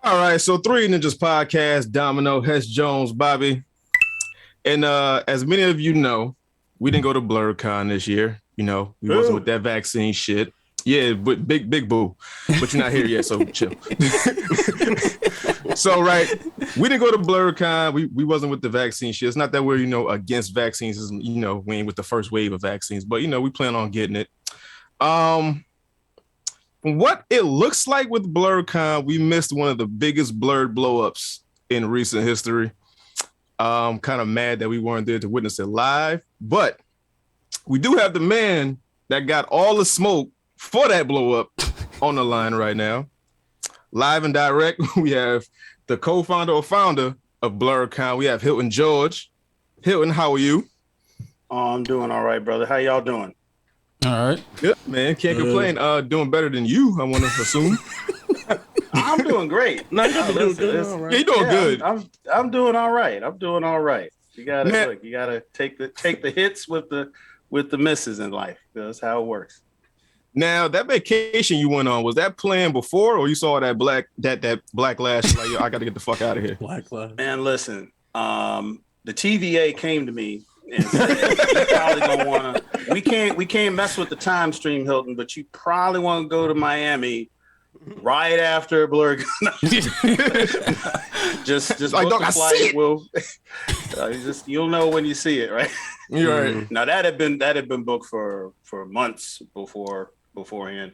All right, so Three Ninjas Podcast, Domino, Hess Jones, Bobby. And as many of you know, we didn't go to Blerdcon this year. You know, we wasn't with that vaccine shit. Yeah, but big boo. But you're not here yet, so chill. So, right, we didn't go to Blerdcon. We wasn't with the vaccine shit. It's not that we're, against vaccines. We ain't with the first wave of vaccines, but, we plan on getting it. What it looks like with Blerdcon, we missed one of the biggest Blerd blow-ups in recent history. Kind of mad that we weren't there to witness it live, but we do have the man that got all the smoke for that blow-up on the line right now. Live and direct, we have the co-founder or founder of Blerdcon. We have Hilton George. Hilton, how are you? Oh, I'm doing all right, brother. How y'all doing? All right. Good, man. Can't complain. Doing better than you, I want to assume. I'm doing great. No, you're doing good. All right. Yeah, you're doing good. I'm doing all right. I'm doing all right. You gotta take the hits with the misses in life. That's how it works. Now, that vacation you went on, was that planned before, or you saw that black lash like, yo, I got to get the fuck out of here? Black lash. Man, listen. The TVA came to me and said, you probably don't want to. We can't mess with the time stream, Hilton, but you probably want to go to Miami right after Blerdcon. just like, book the flight. You'll know when you see it, right? You're right. Now that had been booked for months beforehand.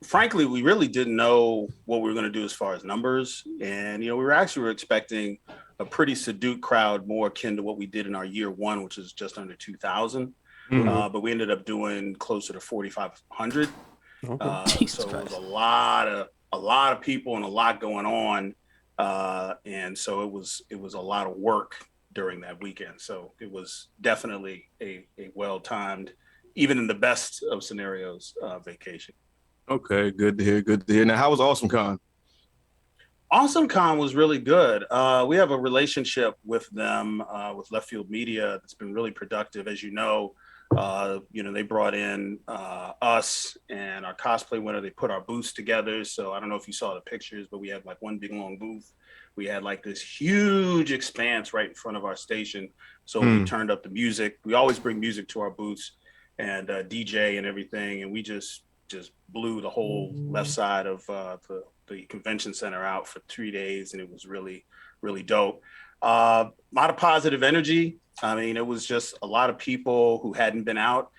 Frankly, we really didn't know what we were going to do as far as numbers, and we were expecting a pretty subdued crowd, more akin to what we did in our year one, which is just under 2,000. Mm-hmm. But we ended up doing closer to 4,500. Okay. So it was a lot of people and a lot going on, and so it was a lot of work during that weekend. So it was definitely a well-timed, even in the best of scenarios, vacation. Okay, good to hear. Now, how was AwesomeCon? AwesomeCon was really good. We have a relationship with them, with Left Field Media, that's been really productive. As you know, they brought in us and our cosplay winner. They put our booths together. So I don't know if you saw the pictures, but we had like one big long booth. We had like this huge expanse right in front of our station. So we turned up the music. We always bring music to our booths and DJ and everything. And we just blew the whole left side of the convention center out for 3 days. And it was really, really dope. A lot of positive energy. I mean, it was just a lot of people who hadn't been out.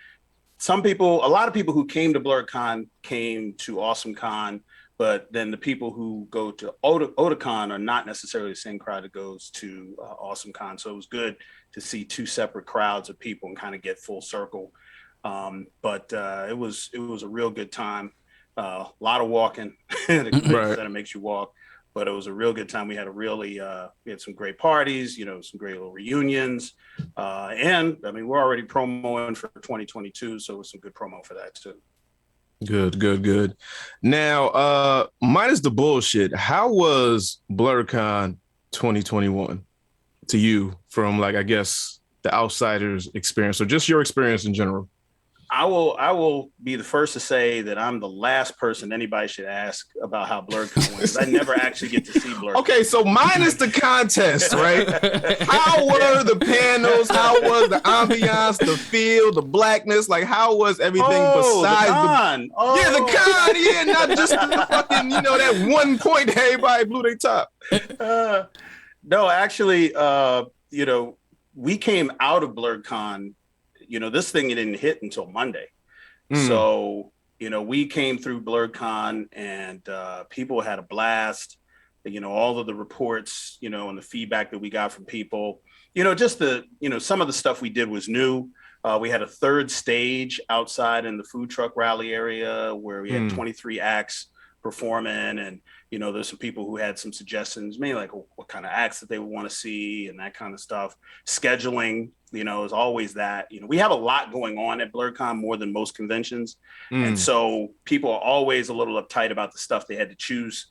A lot of people who came to Blerdcon came to AwesomeCon, but then the people who go to Otakon are not necessarily the same crowd that goes to AwesomeCon. So it was good to see two separate crowds of people and kind of get full circle. But it was a real good time. A lot of walking. The convention center makes you walk. But it was a real good time. We had we had some great parties, some great little reunions. And I mean, we're already promoing for 2022. So it was some good promo for that too. Good. Now, minus the bullshit, how was Blerdcon 2021 to you from, like, I guess, the outsider's experience, or just your experience in general? I will be the first to say that I'm the last person anybody should ask about how Blerdcon went. I never actually get to see Blerdcon. Okay, so minus the contest, right? How were the panels? How was the ambiance, the feel, the blackness? Like, how was everything besides the con? The con, yeah, not just the fucking, that one point that everybody blew their top. No, actually, we came out of Blerdcon. This thing didn't hit until Monday. So, we came through Blerdcon and people had a blast. All of the reports, and the feedback that we got from people, just some of the stuff we did was new. We had a third stage outside in the food truck rally area where we had 23 acts performing. And, there's some people who had some suggestions, maybe like what kind of acts that they would want to see and that kind of stuff. Scheduling, is always that. We have a lot going on at Blerdcon, more than most conventions. And so people are always a little uptight about the stuff they had to choose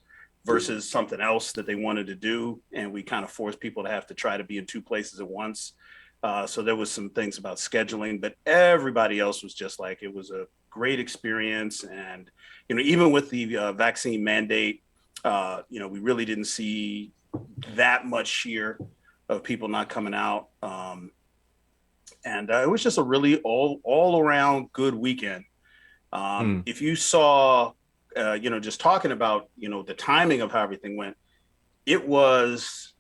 versus something else that they wanted to do. And we kind of force people to have to try to be in two places at once. So there was some things about scheduling, but everybody else was just like, it was a great experience. And, even with the vaccine mandate, We really didn't see that much sheer of people not coming out. And it was just a really all around good weekend. If you saw, just talking about, the timing of how everything went, it was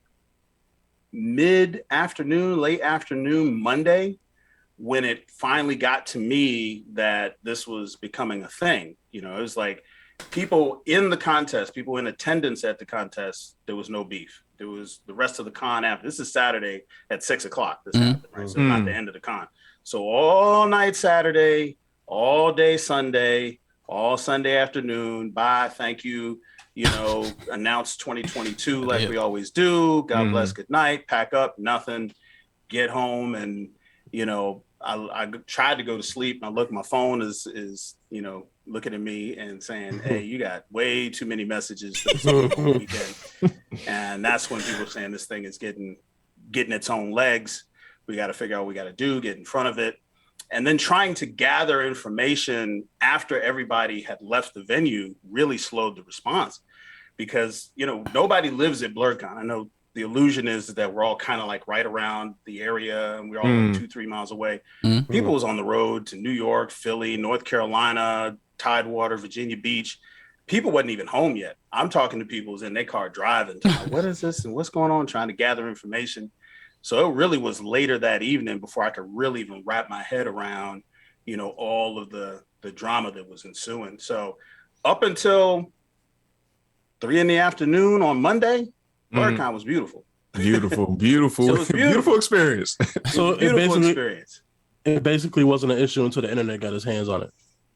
mid-afternoon, late afternoon, Monday, when it finally got to me that this was becoming a thing. It was like people in the contest, people in attendance at the contest, there was no beef. There was the rest of the con after. This is Saturday at 6:00. This happened, right? So not the end of the con. So all night Saturday, all day Sunday, all Sunday afternoon. Bye, thank you. Announce 2022 like we always do. God bless, good night. Pack up, nothing. Get home, and I tried to go to sleep. And I look, my phone is looking at me and saying, "Hey, you got way too many messages for this weekend." And that's when people are saying this thing is getting its own legs. We got to figure out what we got to do, get in front of it. And then trying to gather information after everybody had left the venue really slowed the response, because, nobody lives at Blerdcon. I know the illusion is that we're all kind of like right around the area and we're all like 2-3 miles away. People was on the road to New York, Philly, North Carolina, Tidewater, Virginia Beach. People wasn't even home yet. I'm talking to people who's in their car driving. What is this and what's going on? Trying to gather information. So it really was later that evening before I could really even wrap my head around, all of the drama that was ensuing. So up until 3 p.m. on Monday, Blerdcon was beautiful. Beautiful. So it was beautiful experience. So experience. It basically wasn't an issue until the internet got its hands on it,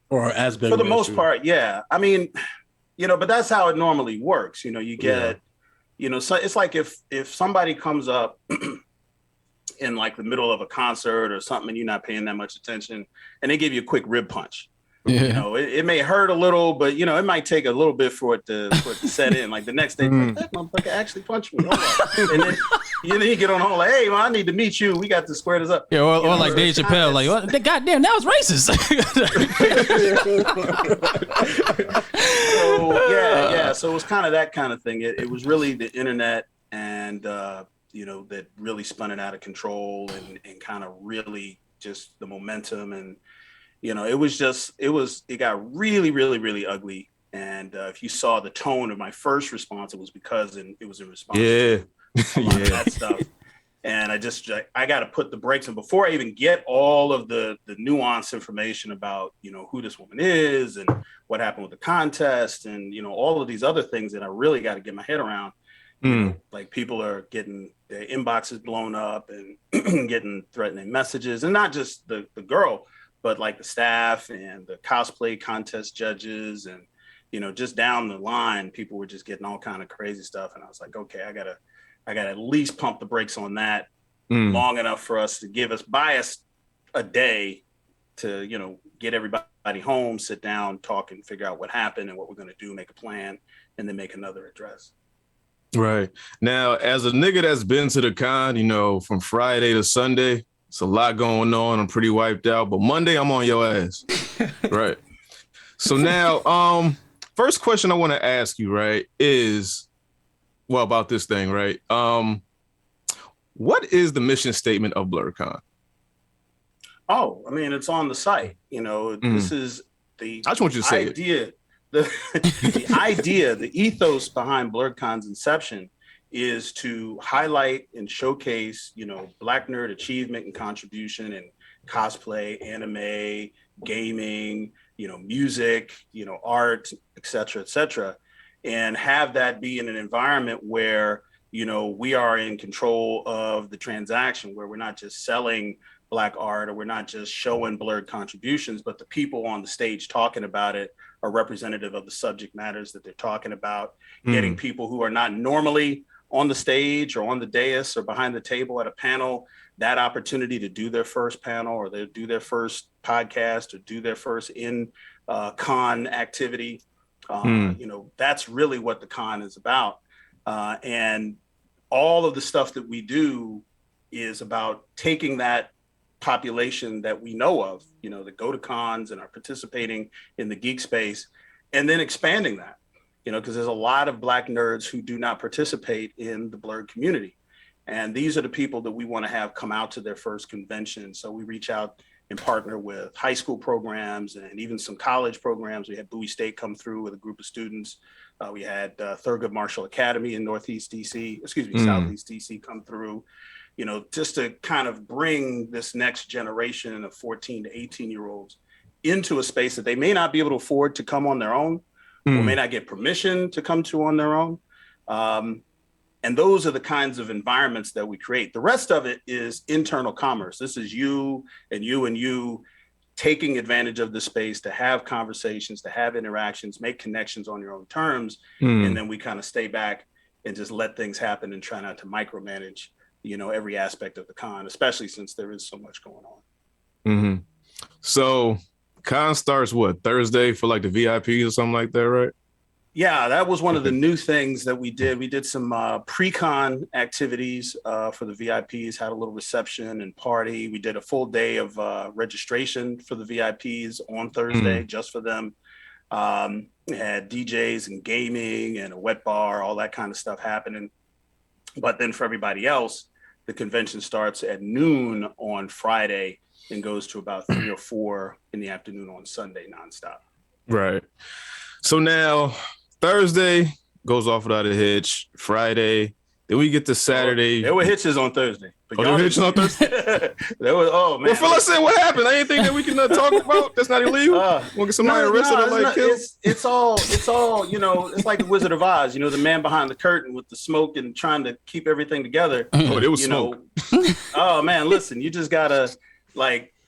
or as big for the most part. Yeah, I mean, but that's how it normally works. You get, so it's like if somebody comes up in like the middle of a concert or something and you're not paying that much attention, and they give you a quick rib punch. It may hurt a little, but it might take a little bit for it to set in. Like the next day, like, that motherfucker actually punched me. And then you get on home like, hey, well, I need to meet you. We got to square this up. Yeah, or like Dave Chappelle, like, what? Goddamn, that was racist. So it was kind of that kind of thing. It was really the internet and that really spun it out of control and kind of really just the momentum. And it got really, really, really ugly. And if you saw the tone of my first response, it was because it was in response to a lot of that stuff. And I got to put the brakes on before I even get all of the nuanced information about, who this woman is and what happened with the contest and, all of these other things that I really got to get my head around. Like people are getting their inboxes blown up and getting threatening messages, and not just the girl, but like the staff and the cosplay contest judges and, just down the line, people were just getting all kind of crazy stuff. And I was like, okay, I gotta at least pump the brakes on that long enough for us to give us bias a day to, get everybody home, sit down, talk and figure out what happened and what we're going to do, make a plan, and then make another address. Right. Now, as a nigga that's been to the con, from Friday to Sunday, it's a lot going on. I'm pretty wiped out, but Monday I'm on your ass. Right. So now, first question I want to ask you, right, is, well, about this thing, right? What is the mission statement of Blerdcon? Oh, I mean, it's on the site. This is the I just want you to say idea. The idea, the ethos behind Blerdcon's inception is to highlight and showcase, Black nerd achievement and contribution in cosplay, anime, gaming, music, art, et cetera, and have that be in an environment where, we are in control of the transaction, where we're not just selling Black art or we're not just showing blurred contributions, but the people on the stage talking about it are representative of the subject matters that they're talking about, getting people who are not normally on the stage or on the dais or behind the table at a panel, that opportunity to do their first panel or they do their first podcast or do their first con activity. That's really what the con is about. And all of the stuff that we do is about taking that population that we know of, that go to cons and are participating in the geek space, and then expanding that. because there's a lot of Black nerds who do not participate in the Blerd community. And these are the people that we want to have come out to their first convention. So we reach out and partner with high school programs and even some college programs. We had Bowie State come through with a group of students. We had Thurgood Marshall Academy in Southeast DC come through, just to kind of bring this next generation of 14 to 18-year-olds into a space that they may not be able to afford to come on their own, or may not get permission to come to on their own. And those are the kinds of environments that we create. The rest of it is internal commerce. This is you and you and you taking advantage of the space to have conversations, to have interactions, make connections on your own terms. And then we kind of stay back and just let things happen and try not to micromanage, every aspect of the con, especially since there is so much going on. So con starts what, Thursday for like the VIPs or something like that, right? Yeah, that was one of the new things that we did. We did some pre-con activities for the VIPs, had a little reception and party. We did a full day of registration for the VIPs on Thursday just for them. We had DJs and gaming and a wet bar, all that kind of stuff happening. But then for everybody else, the convention starts at noon on Friday and goes to about 3 or 4 in the afternoon on Sunday nonstop. Right. So now Thursday goes off without a hitch. Friday, then we get to Saturday. There were hitches on Thursday. But there were hitches on Thursday? There was, man. Well, Phil, said what happened? Anything that we can talk about that's not illegal? We'll get somebody arrested or like killed? It's all, it's like the Wizard of Oz, the man behind the curtain with the smoke and trying to keep everything together. Oh, it was smoke. Oh, man, listen, you just got to,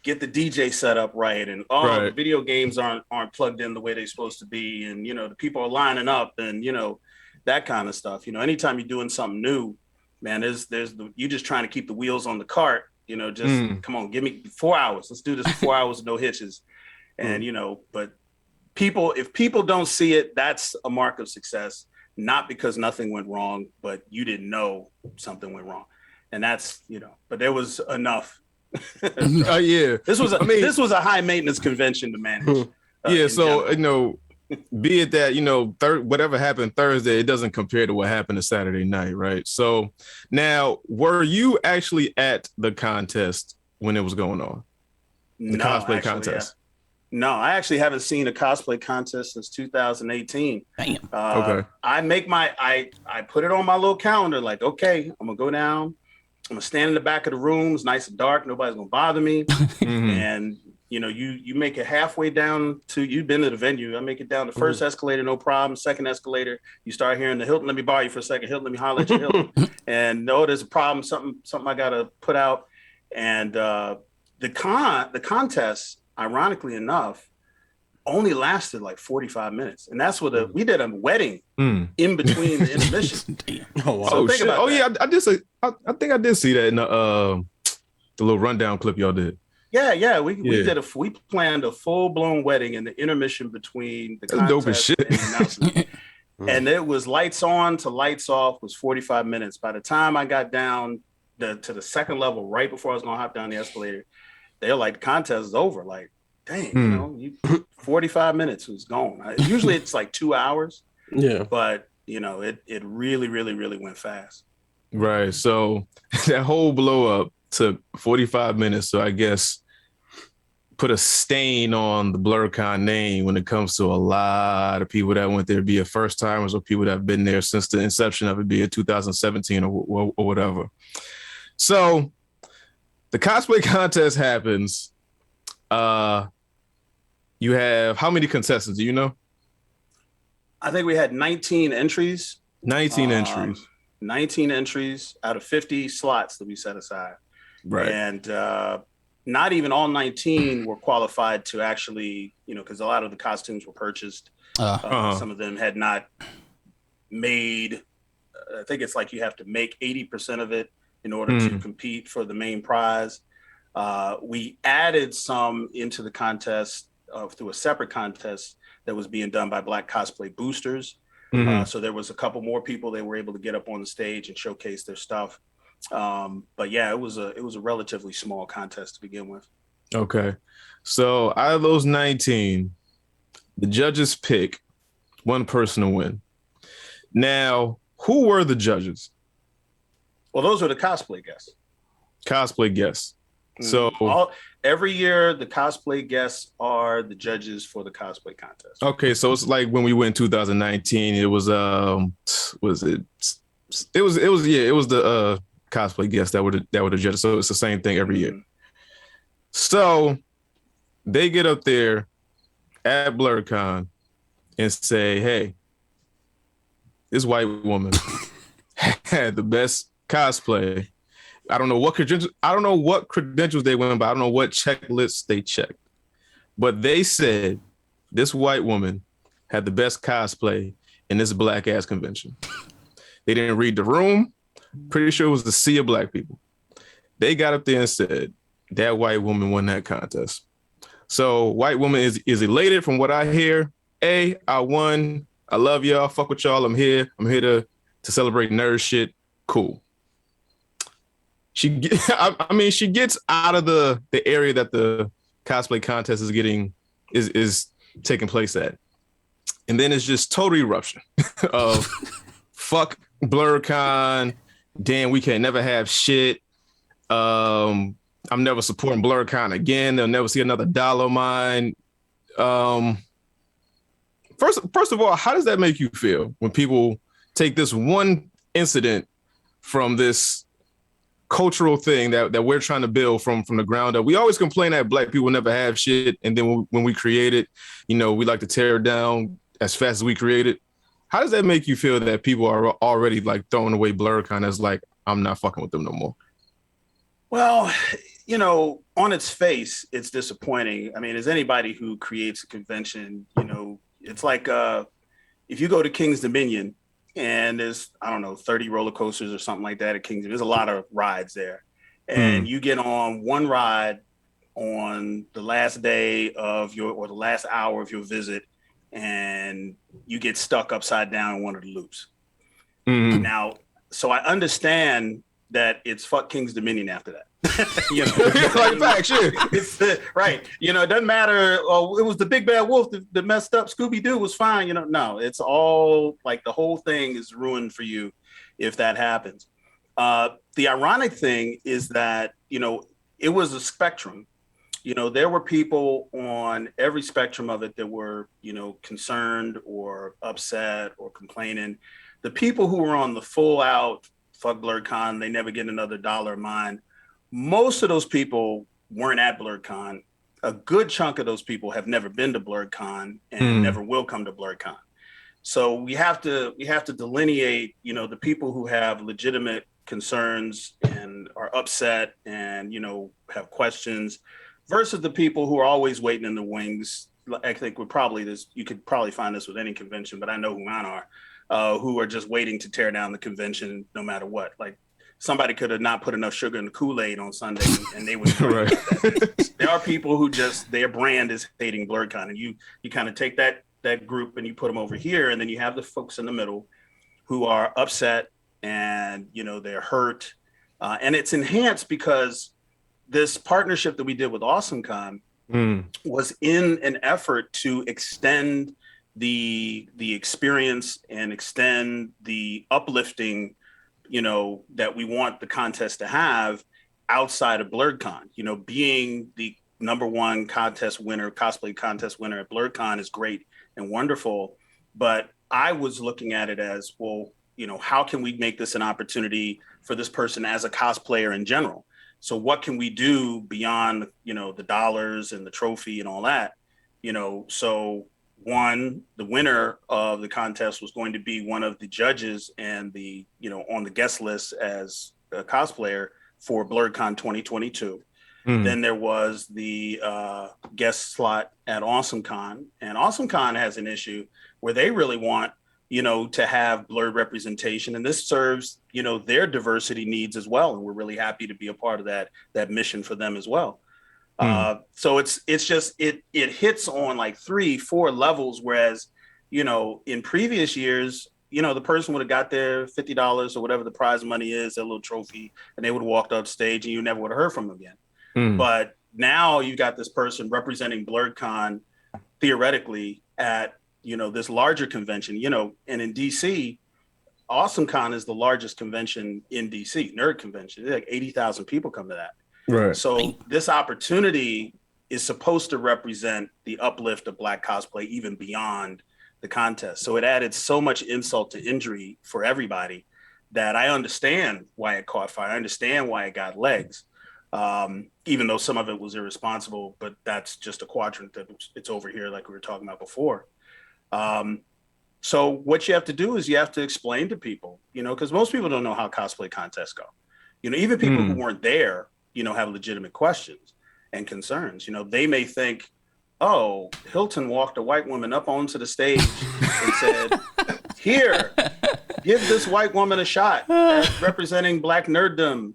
get the DJ set up right, and the video games aren't plugged in the way they're supposed to be, and the people are lining up, and that kind of stuff. Anytime you're doing something new, man, you just trying to keep the wheels on the cart. Come on, give me 4 hours. Let's do this for 4 hours, no hitches, and but if people don't see it, that's a mark of success. Not because nothing went wrong, but you didn't know something went wrong, and that's But there was enough. Yeah, this was a high maintenance convention to manage. So be it that whatever happened Thursday, it doesn't compare to what happened to Saturday night, right? So now, were you actually at the contest when it was going on? The cosplay contest? Yeah. No, I actually haven't seen a cosplay contest since 2018. Damn. Okay. I put it on my little calendar. Like, okay, I'm gonna go down. I'm gonna stand in the back of the room. It's nice and dark. Nobody's gonna bother me. And you make it halfway down to, you've been to the venue. I make it down the first escalator, no problem. Second escalator, you start hearing the Hilton. Let me borrow you for a second. Hilton, let me holler at your Hilton. And there's a problem. Something I gotta put out. And the contest, ironically enough, only lasted like 45 minutes, and that's what we did a wedding in between the intermission. Oh, wow. So shit. Yeah, I did say. I think I did see that in the little rundown clip y'all did. Yeah. We planned a full blown wedding in the intermission between the contest dope as shit. and the announcement. And it was lights on to lights off was 45 minutes. By the time I got down to the second level, right before I was gonna hop down the escalator, they're like, the contest is over. Like, dang, 45 minutes was gone. Usually it's like 2 hours. Yeah. But it really, really, really went fast. Right. So that whole blow up took 45 minutes. So I guess put a stain on the Blerdcon name when it comes to a lot of people that went there, be it first timers or people that have been there since the inception of it, be it 2017 or whatever. So the cosplay contest happens. You have how many contestants? Do you know? I think we had 19 entries. 19 entries. 19 entries out of 50 slots that we set aside. Right. And not even all 19 were qualified to actually, because a lot of the costumes were purchased. Some of them had not made, I think it's like you have to make 80% of it in order to compete for the main prize. We added some into the contest through a separate contest that was being done by Black Cosplay Boosters. So there was a couple more people that were able to get up on the stage and showcase their stuff. But yeah, it was a relatively small contest to begin with. Okay. So out of those 19, the judges pick One person to win. Now, who were the judges? Well, those were the cosplay guests. Cosplay guests. So every year, the cosplay guests are the judges for the cosplay contest. Okay, so it's like when we went in 2019. It was was it? It was the cosplay guests that were the judges. So it's the same thing every year. So they get up there at Blerdcon and say, "Hey, this white woman had the best cosplay. I don't know what credentials they went by. I don't know what checklists they checked, but they said this white woman had the best cosplay in this black ass convention. They didn't read the room. Pretty sure it was the sea of black people. They got up there and said that white woman won that contest. So white woman is elated from what I hear. I won. I love y'all. Fuck with y'all. I'm here. I'm here to celebrate nerd shit. Cool. She gets out of the area that the cosplay contest is taking place at. And then it's just total eruption of fuck Blerdcon. Damn, we can never have shit. I'm never supporting Blerdcon again. They'll never see another dollar of mine. First of all, how does that make you feel when people take this one incident from this cultural thing that we're trying to build from the ground up? We always complain that black people never have shit, and then when we create it, we like to tear it down as fast as we create it. How does that make you feel that people are already like throwing away Blerdcon as like, I'm not fucking with them no more? Well, on its face, it's disappointing. I mean, as anybody who creates a convention, it's like if you go to King's Dominion and there's, 30 roller coasters or something like that at King's Dominion. There's a lot of rides there. And you get on one ride on the last day of the last hour of your visit, and you get stuck upside down in one of the loops. Now, so I understand that it's fuck King's Dominion after that. Like fact, shit. Right. It doesn't matter. Oh, it was the big bad wolf that messed up. Scooby-Doo was fine. No, it's all like the whole thing is ruined for you if that happens. The ironic thing is that, it was a spectrum. There were people on every spectrum of it that were, concerned or upset or complaining. The people who were on the full out fuck Blerdcon, they never get another dollar of mine. Most of those people weren't at Blerdcon. A good chunk of those people have never been to Blerdcon and never will come to Blerdcon. So we have to delineate, the people who have legitimate concerns and are upset and, have questions versus the people who are always waiting in the wings. I think you could probably find this with any convention, but I know who mine are, who are just waiting to tear down the convention no matter what. Like, somebody could have not put enough sugar in the Kool-Aid on Sunday and they would. Right. There are people who their brand is hating Blerdcon, and you kind of take that group and you put them over here, and then you have the folks in the middle who are upset and they're hurt, and it's enhanced because this partnership that we did with AwesomeCon was in an effort to extend the experience and extend the uplifting that we want the contest to have outside of Blerdcon. Being the number one cosplay contest winner at Blerdcon is great and wonderful. But I was looking at it as, well, how can we make this an opportunity for this person as a cosplayer in general? So what can we do beyond, the dollars and the trophy and all that? So one, the winner of the contest was going to be one of the judges and the, on the guest list as a cosplayer for Blerdcon 2022. Then there was the guest slot at AwesomeCon, and AwesomeCon has an issue where they really want, to have blurred representation, and this serves, their diversity needs as well. And we're really happy to be a part of that mission for them as well. So it's just, it hits on like 3-4 levels. Whereas, in previous years, the person would have got their $50 or whatever the prize money is, their little trophy, and they would have walked up stage and you never would have heard from them again. But now you got this person representing Blerdcon theoretically at this larger convention, and in DC, AwesomeCon is the largest convention in DC, nerd convention. Like 80,000 people come to that. Right. So this opportunity is supposed to represent the uplift of Black cosplay even beyond the contest. So it added so much insult to injury for everybody that I understand why it caught fire. I understand why it got legs, even though some of it was irresponsible, but that's just a quadrant that it's over here like we were talking about before. So what you have to do is you have to explain to people, because most people don't know how cosplay contests go. Even people who weren't there, have legitimate questions and concerns. They may think, oh, Hilton walked a white woman up onto the stage and said, here, give this white woman a shot as representing Black nerddom,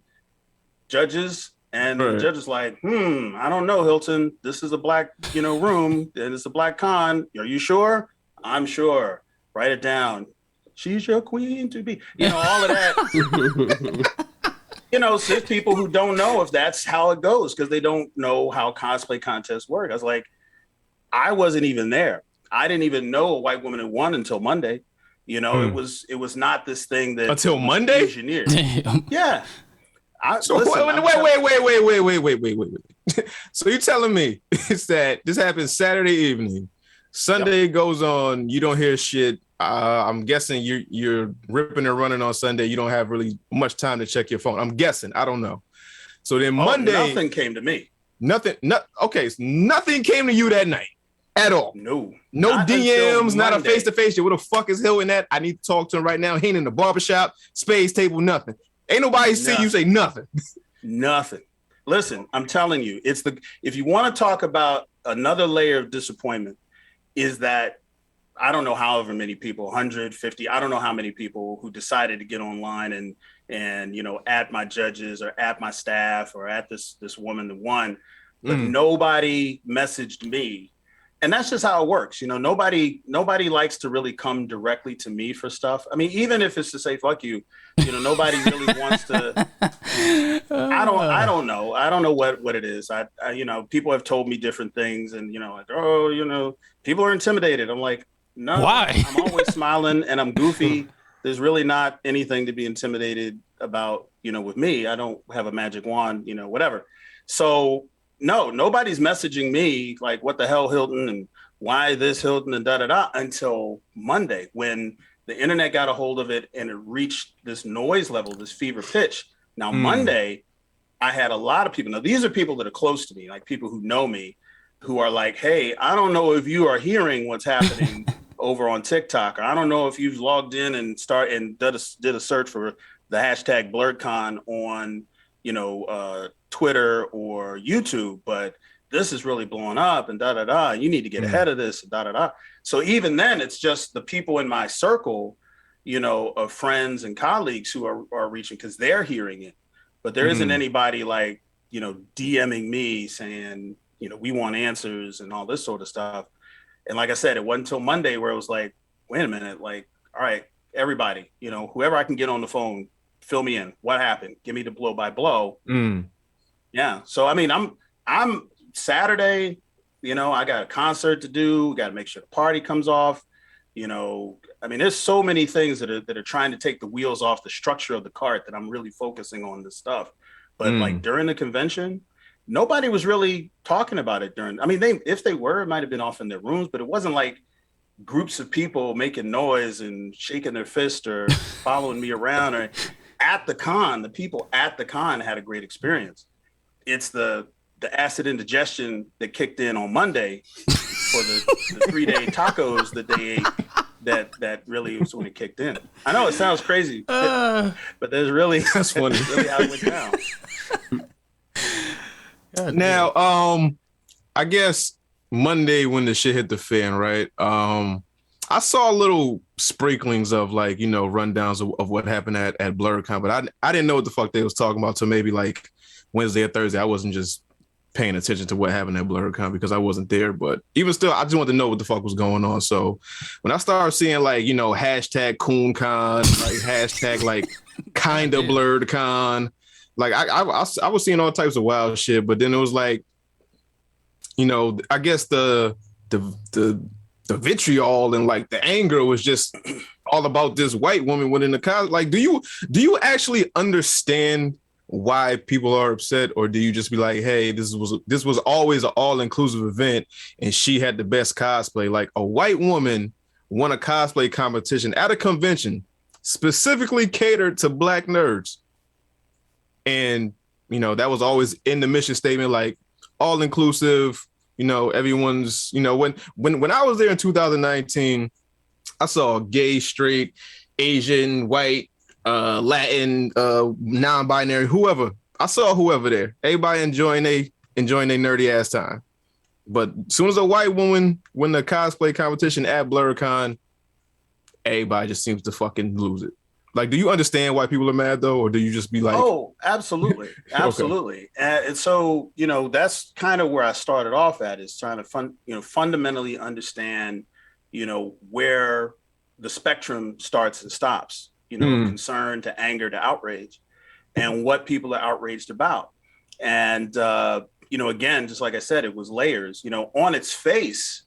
judges. And the judge is like, I don't know, Hilton. This is a Black, room, and it's a Black con. Are you sure? I'm sure. Write it down. She's your queen to be. All of that. There's people who don't know if that's how it goes because they don't know how cosplay contests work. I was like, I wasn't even there. I didn't even know a white woman had won until Monday. It was not this thing that until Monday. Engineered. Yeah. So wait. So you're telling me it's that this happened Saturday evening, Sunday goes on, you don't hear shit. I'm guessing you're ripping and running on Sunday. You don't have really much time to check your phone. I'm guessing. I don't know. So then Monday, nothing came to me. Okay, so nothing came to you that night at all. No DMs, not a face-to-face. Where the fuck is Hilton at? I need to talk to him right now. He ain't in the barbershop, space table, nothing. Ain't nobody see you say nothing. Nothing. Listen, I'm telling you, if you want to talk about another layer of disappointment, is that I don't know however many people, 150, I don't know how many people who decided to get online and at my judges or at my staff or at this woman that won, but nobody messaged me. And that's just how it works. Nobody likes to really come directly to me for stuff. I mean, even if it's to say, fuck you, nobody really wants to, I don't know. I don't know what it is. I people have told me different things and, people are intimidated. I'm like, no, why? I'm always smiling and I'm goofy. There's really not anything to be intimidated about, with me. I don't have a magic wand, whatever. So no, nobody's messaging me like, what the hell, Hilton, and why this Hilton and da-da-da until Monday when the internet got a hold of it and it reached this noise level, this fever pitch. Now, Monday, I had a lot of people. Now, these are people that are close to me, like people who know me, who are like, hey, I don't know if you are hearing what's happening over on TikTok, or I don't know if you've logged in and did a search for the hashtag Blerdcon on, Twitter or YouTube, but this is really blowing up and da-da-da. You need to get ahead of this, da-da-da. So even then, it's just the people in my circle, of friends and colleagues who are reaching because they're hearing it. But there isn't anybody like, DMing me saying, we want answers and all this sort of stuff. And like I said, it wasn't until Monday where it was like, wait a minute, like, all right, everybody, whoever I can get on the phone, fill me in. What happened? Give me the blow by blow. Yeah. So, I mean, I'm Saturday, I got a concert to do. Got to make sure the party comes off. I mean, there's so many things that are trying to take the wheels off the structure of the cart that I'm really focusing on this stuff. But like during the convention, nobody was really talking about it if they were, it might've been off in their rooms, but it wasn't like groups of people making noise and shaking their fist or following me around or at the con. The people at the con had a great experience. It's the acid indigestion that kicked in on Monday for the 3-day tacos that they ate that really was when it kicked in. I know it sounds crazy, but there's really, that's funny. Really how it went down. Now, I guess Monday when the shit hit the fan, right? I saw little sprinklings of like, rundowns of what happened at Blerdcon, but I didn't know what the fuck they was talking about till maybe like Wednesday or Thursday. I wasn't just paying attention to what happened at Blerdcon because I wasn't there. But even still, I just wanted to know what the fuck was going on. So when I started seeing like, hashtag CoonCon, like hashtag like kinda Blerdcon, like I was seeing all types of wild shit. But then it was like, I guess the the vitriol and like the anger was just all about this white woman winning the cosplay. Like, do you actually understand why people are upset, or do you just be like, hey, this was always an all-inclusive event and she had the best cosplay? Like, a white woman won a cosplay competition at a convention specifically catered to Black nerds. And, you know, that was always in the mission statement, like all-inclusive, you know, everyone's, you know, when I was there in 2019, I saw gay, straight, Asian, white, Latin, non-binary, whoever. I saw whoever there. Everybody enjoying their nerdy ass time. But as soon as a white woman win the cosplay competition at Blerdcon, everybody just seems to fucking lose it. Like, do you understand why people are mad though, or do you just be like, oh, absolutely, absolutely. Okay. And so, you know, that's kind of where I started off at, is trying to fundamentally understand, you know, where the spectrum starts and stops. You know, concern to anger to outrage, and what people are outraged about. And, you know, again, just like I said, it was layers. You know, on its face,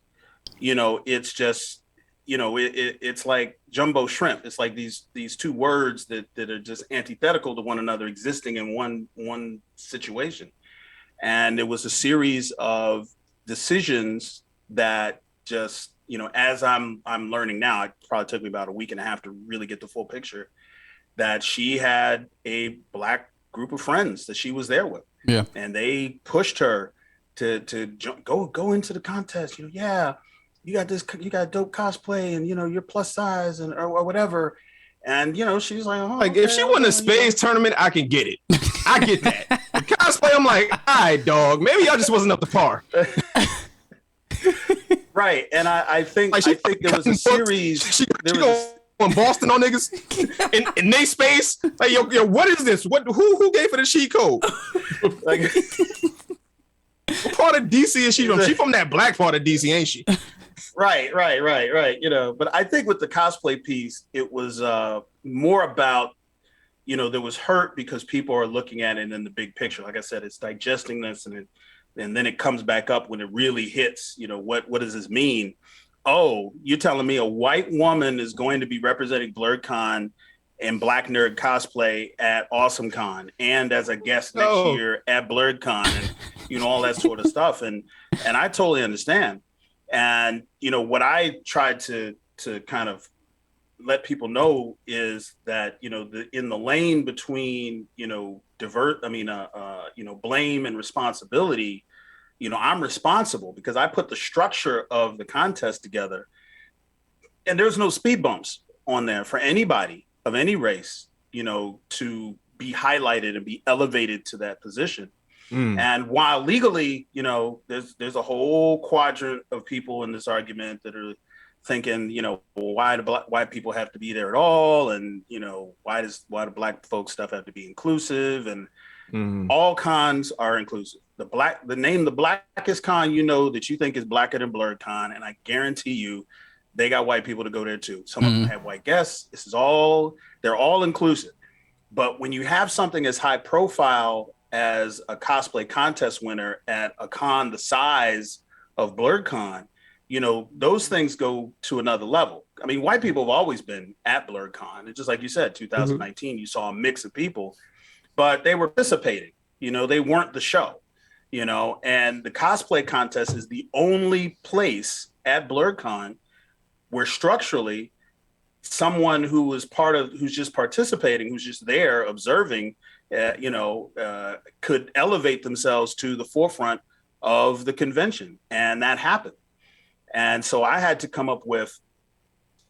you know, it's just, you know, it's like jumbo shrimp. It's like these two words that are just antithetical to one another existing in one situation. And it was a series of decisions that just, you know, as I'm learning now, it probably took me about a week and a half to really get the full picture, that she had a Black group of friends that she was there with. Yeah. And they pushed her to go into the contest. You know, yeah, you got dope cosplay, and, you know, you're plus size and or whatever. And, you know, she's like, oh, like, okay, if she won a spades tournament, I can get it. I get that. The cosplay, I'm like, all right, dog, maybe y'all just wasn't up to par. Right. And I think there was a series. She going Boston on niggas in their space. Like, yo, what is this? Who gave her the cheat code? Like, what part of DC is she from? She from that Black part of DC, ain't she? Right. You know, but I think with the cosplay piece, it was more about, you know, there was hurt because people are looking at it in the big picture. Like I said, it's digesting this, and then it comes back up when it really hits. You know, what does this mean? Oh, you're telling me a white woman is going to be representing Blerdcon and Black nerd cosplay at AwesomeCon and as a guest next year at Blerdcon, and, you know, all that sort of stuff. And I totally understand. And, you know, what I tried to kind of let people know is that, you know, in the lane between, you know, blame and responsibility, you know, I'm responsible because I put the structure of the contest together, and there's no speed bumps on there for anybody of any race, you know, to be highlighted and be elevated to that position. And while legally, you know, there's a whole quadrant of people in this argument that are thinking, you know, well, why do white people have to be there at all? And, you know, why do Black folk stuff have to be inclusive? And all cons are inclusive. The blackest con, you know, that you think is blacker than Blerdcon, and I guarantee you they got white people to go there too. Some of them have white guests. They're all inclusive. But when you have something as high profile as a cosplay contest winner at a con the size of Blerdcon, you know, those things go to another level. I mean, white people have always been at Blerdcon. It's just like you said, 2019, you saw a mix of people, but they were participating. You know, they weren't the show, you know, and the cosplay contest is the only place at Blerdcon where structurally someone who's just participating, who's just there observing, could elevate themselves to the forefront of the convention. And that happened. And so I had to come up with,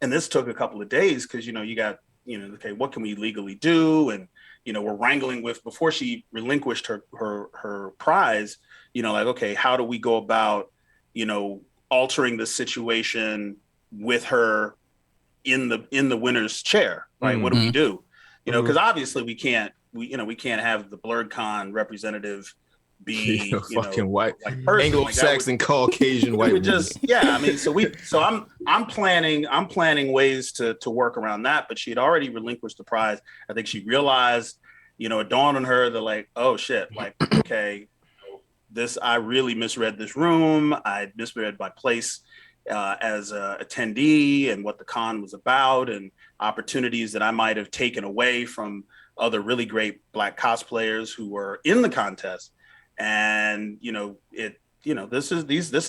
and this took a couple of days because, you know, you got, you know, okay, what can we legally do? And, you know, we're wrangling with, before she relinquished her prize, you know, like, okay, how do we go about, you know, altering the situation with her in the winner's chair, right? What do we do? You know, because obviously we can't have the Blerdcon representative be fucking white person. Anglo-Saxon, like Caucasian white. I mean, so I'm planning ways to work around that. But she had already relinquished the prize. I think she realized, you know, it dawned on her that, like, oh shit, like, okay, I really misread this room. I misread my place as a attendee and what the con was about and opportunities that I might have taken away from other really great Black cosplayers who were in the contest. And, this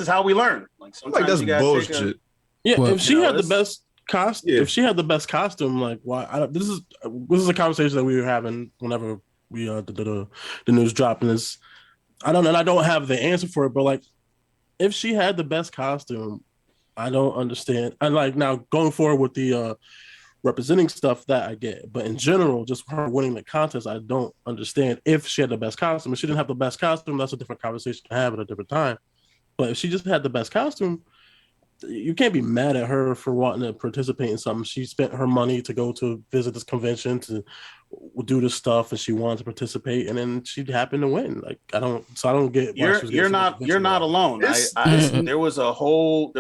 is how we learn. Like sometimes that's you gotta bullshit. If she had the it's- best costume, if she had the best costume, like why? This is a conversation that we were having whenever we did the news drop, and I don't have the answer for it, but like if she had the best costume, I don't understand. And like now going forward with the representing stuff that I get, but in general, just her winning the contest, I don't understand if she had the best costume. If she didn't have the best costume, that's a different conversation to have at a different time. But if she just had the best costume, you can't be mad at her for wanting to participate in something. She spent her money to go to visit this convention to do this stuff, and she wanted to participate, and then she happened to win. Like I don't get why you're not alone. There was a whole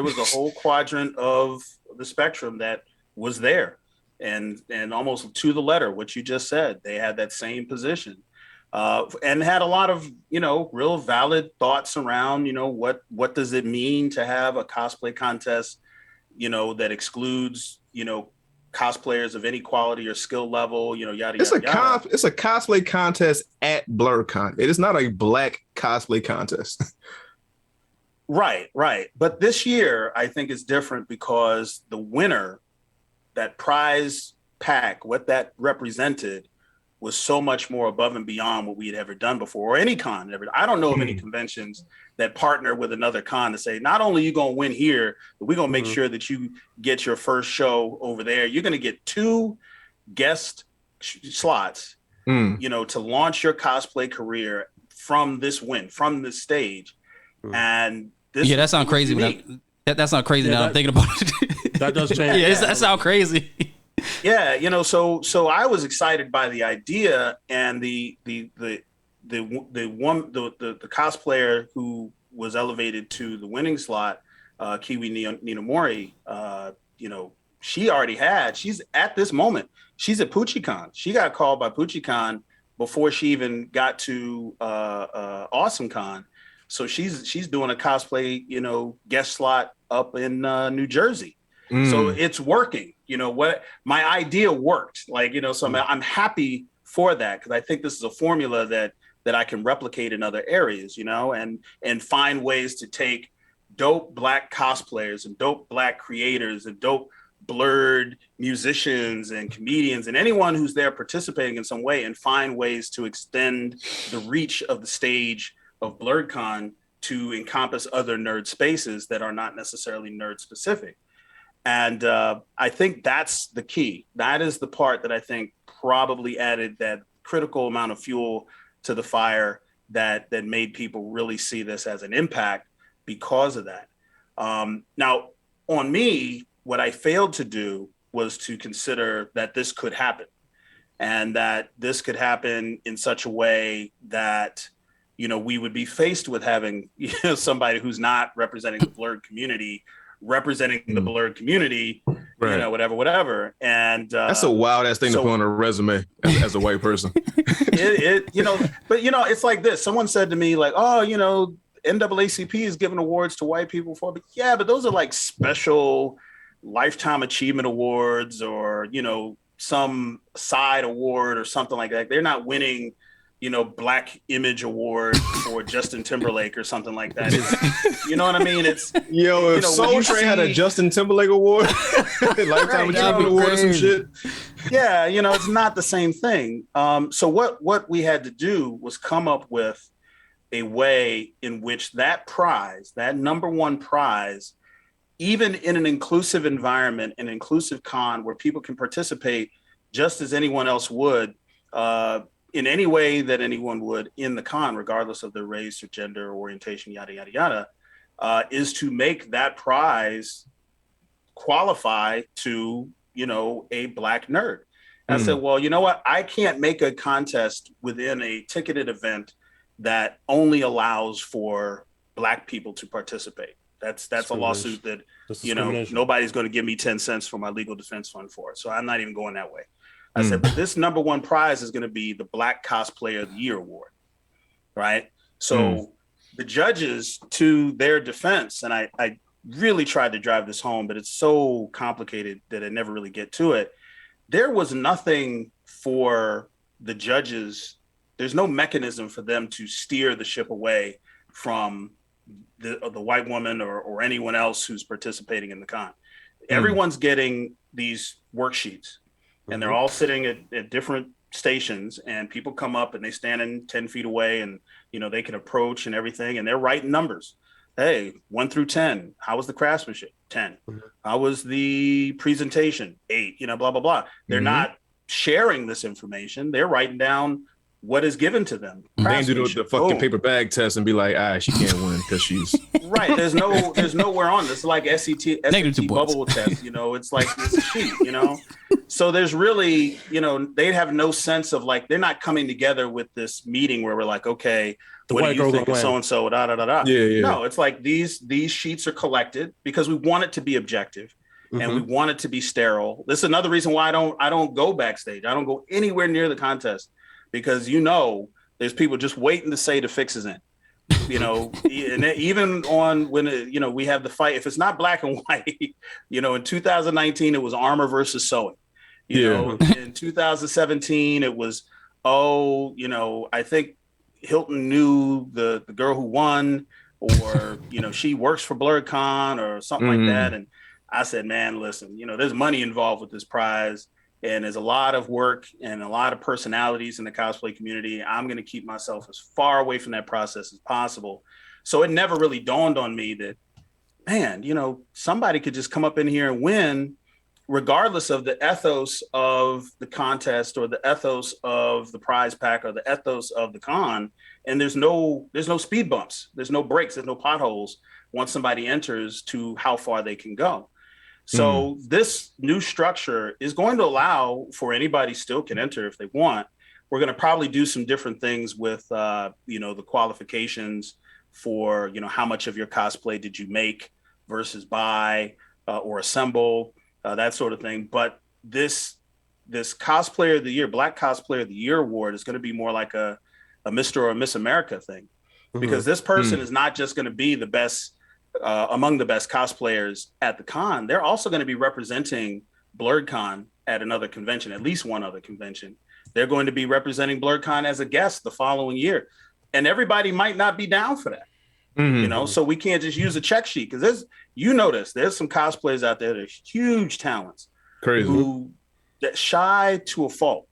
quadrant of the spectrum that was there, and almost to the letter what you just said. They had that same position. And had a lot of, real valid thoughts around, what does it mean to have a cosplay contest, that excludes, cosplayers of any quality or skill level, yada, It's yada. It's a cosplay contest at Blerdcon. It is not a Black cosplay contest. Right. But this year, I think is different because the winner, that prize pack, what that represented was so much more above and beyond what we had ever done before, or any con ever. I don't know of any conventions that partner with another con to say, not only are you going to win here, but we're going to make sure that you get your first show over there. You're going to get 2 guest slots, to launch your cosplay career from this win, from this stage. And this, that sounds crazy. That sounds crazy now. I'm thinking about it. That does change. That sounds crazy. Yeah, so I was excited by the idea, and the cosplayer who was elevated to the winning slot, Kiwi Ninamori, she's at this moment, she's at PucciCon. She got called by PucciCon before she even got to AwesomeCon. So she's doing a cosplay, guest slot up in New Jersey. So it's working. What my idea worked. So I'm happy for that because I think this is a formula that I can replicate in other areas, and find ways to take dope Black cosplayers and dope Black creators and dope blurred musicians and comedians and anyone who's there participating in some way and find ways to extend the reach of the stage of Blerdcon to encompass other nerd spaces that are not necessarily nerd specific. And I think that's the key. That is the part that I think probably added that critical amount of fuel to the fire that made people really see this as an impact because of that. Now, on me, what I failed to do was to consider that this could happen and that this could happen in such a way that, we would be faced with having somebody who's not representing the blurred community representing the blurred community, right. Whatever. And that's a wild ass thing to put on a resume as a white person. But it's like this. Someone said to me, like, oh, NAACP is giving awards to white people for, but yeah, but those are like special lifetime achievement awards or, some side award or something like that. They're not winning, Black Image Award for Justin Timberlake or something like that. You know what I mean? It's if Soul Train had a Justin Timberlake award, lifetime achievement award or some shit. Yeah, it's not the same thing. So what we had to do was come up with a way in which that prize, that number one prize, even in an inclusive environment, an inclusive con where people can participate just as anyone else would, in any way that anyone would in the con, regardless of their race or gender or orientation, yada, yada, yada, is to make that prize qualify to, a Black nerd. And I said, well, you know what? I can't make a contest within a ticketed event that only allows for Black people to participate. That's a lawsuit that, nobody's going to give me 10 cents for my legal defense fund for it. So I'm not even going that way. I said, but this number one prize is going to be the Black Cosplayer of the Year award, right? So the judges, to their defense, and I really tried to drive this home, but it's so complicated that I never really get to it. There was nothing for the judges. There's no mechanism for them to steer the ship away from the white woman or anyone else who's participating in the con. Everyone's getting these worksheets, and they're all sitting at different stations, and people come up and they stand in 10 feet away, and they can approach and everything, and they're writing numbers. Hey, 1 through 10, how was the craftsmanship? 10. How was the presentation? 8. Blah blah blah. They're not sharing this information. They're writing down what is given to them. They do the fucking paper bag test and be like, she can't win because she's right. There's nowhere on this. It's like SAT bubble test. It's like it's a sheet. So there's really, they have no sense of like, they're not coming together with this meeting where we're like, okay, what do you think of so and so? Da da da da. Yeah. No, it's like these sheets are collected because we want it to be objective. And we want it to be sterile. This is another reason why I don't go backstage. I don't go anywhere near the contest. Because there's people just waiting to say the fix is in, and even on when we have the fight. If it's not black and white, in 2019 it was armor versus sewing. In 2017 it was I think Hilton knew the girl who won, or she works for Blerdcon or something like that. And I said, man, listen, there's money involved with this prize. And there's a lot of work and a lot of personalities in the cosplay community. I'm going to keep myself as far away from that process as possible. So it never really dawned on me that, man, somebody could just come up in here and win regardless of the ethos of the contest or the ethos of the prize pack or the ethos of the con. And there's no speed bumps. There's no breaks. There's no potholes once somebody enters to how far they can go. So this new structure is going to allow for anybody still can enter if they want. We're going to probably do some different things with, the qualifications for, how much of your cosplay did you make versus buy or assemble, that sort of thing. But this Cosplayer of the Year, Black Cosplayer of the Year award is going to be more like a Mr. or a Miss America thing, because this person is not just going to be the best among the best cosplayers at the con. They're also going to be representing Blerdcon at another convention, at least one other convention. They're going to be representing Blerdcon as a guest the following year. And everybody might not be down for that. So we can't just use a check sheet, because there's some cosplayers out there that are huge talents. Crazy. Who that shy to a fault.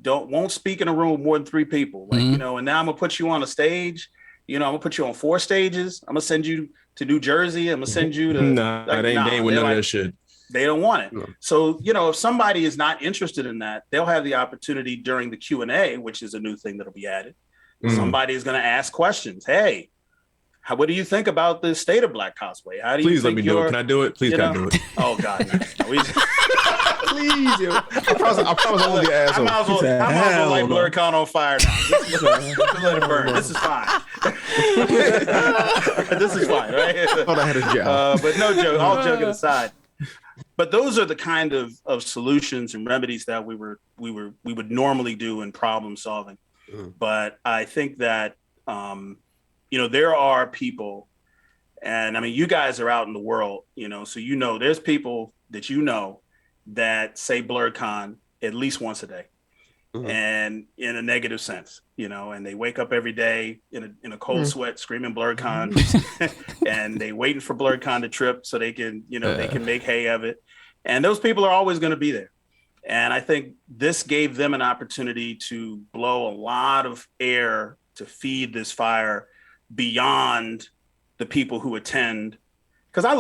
Won't speak in a room with more than 3 people. Like, and now I'm gonna put you on a stage. I'm gonna put you on 4 stages. I'm gonna send you to New Jersey. I'm gonna send you to they ain't with none of that shit. They don't want it. No. So, if somebody is not interested in that, they'll have the opportunity during the Q&A, which is a new thing that'll be added. Somebody is going to ask questions. Hey, what do you think about the state of Black cosplay? How do you Please let me do it. Can I do it? Please, can I do it? Oh God. Please, yo. I promise I won't be an asshole. I might as well light Blerdcon on fire now. Just let it burn. This is fine. This is fine, right? I thought I had a job. But no joke, all joking aside. But those are the kind of solutions and remedies that we would normally do in problem solving. But I think that there are people, and I mean, you guys are out in the world, so there's people that that say Blerdcon at least once a day, and in a negative sense, and they wake up every day in a cold sweat screaming Blerdcon, and they waiting for Blerdcon to trip so they can, they can make hay of it. And those people are always going to be there. And I think this gave them an opportunity to blow a lot of air to feed this fire beyond the people who attend. Because I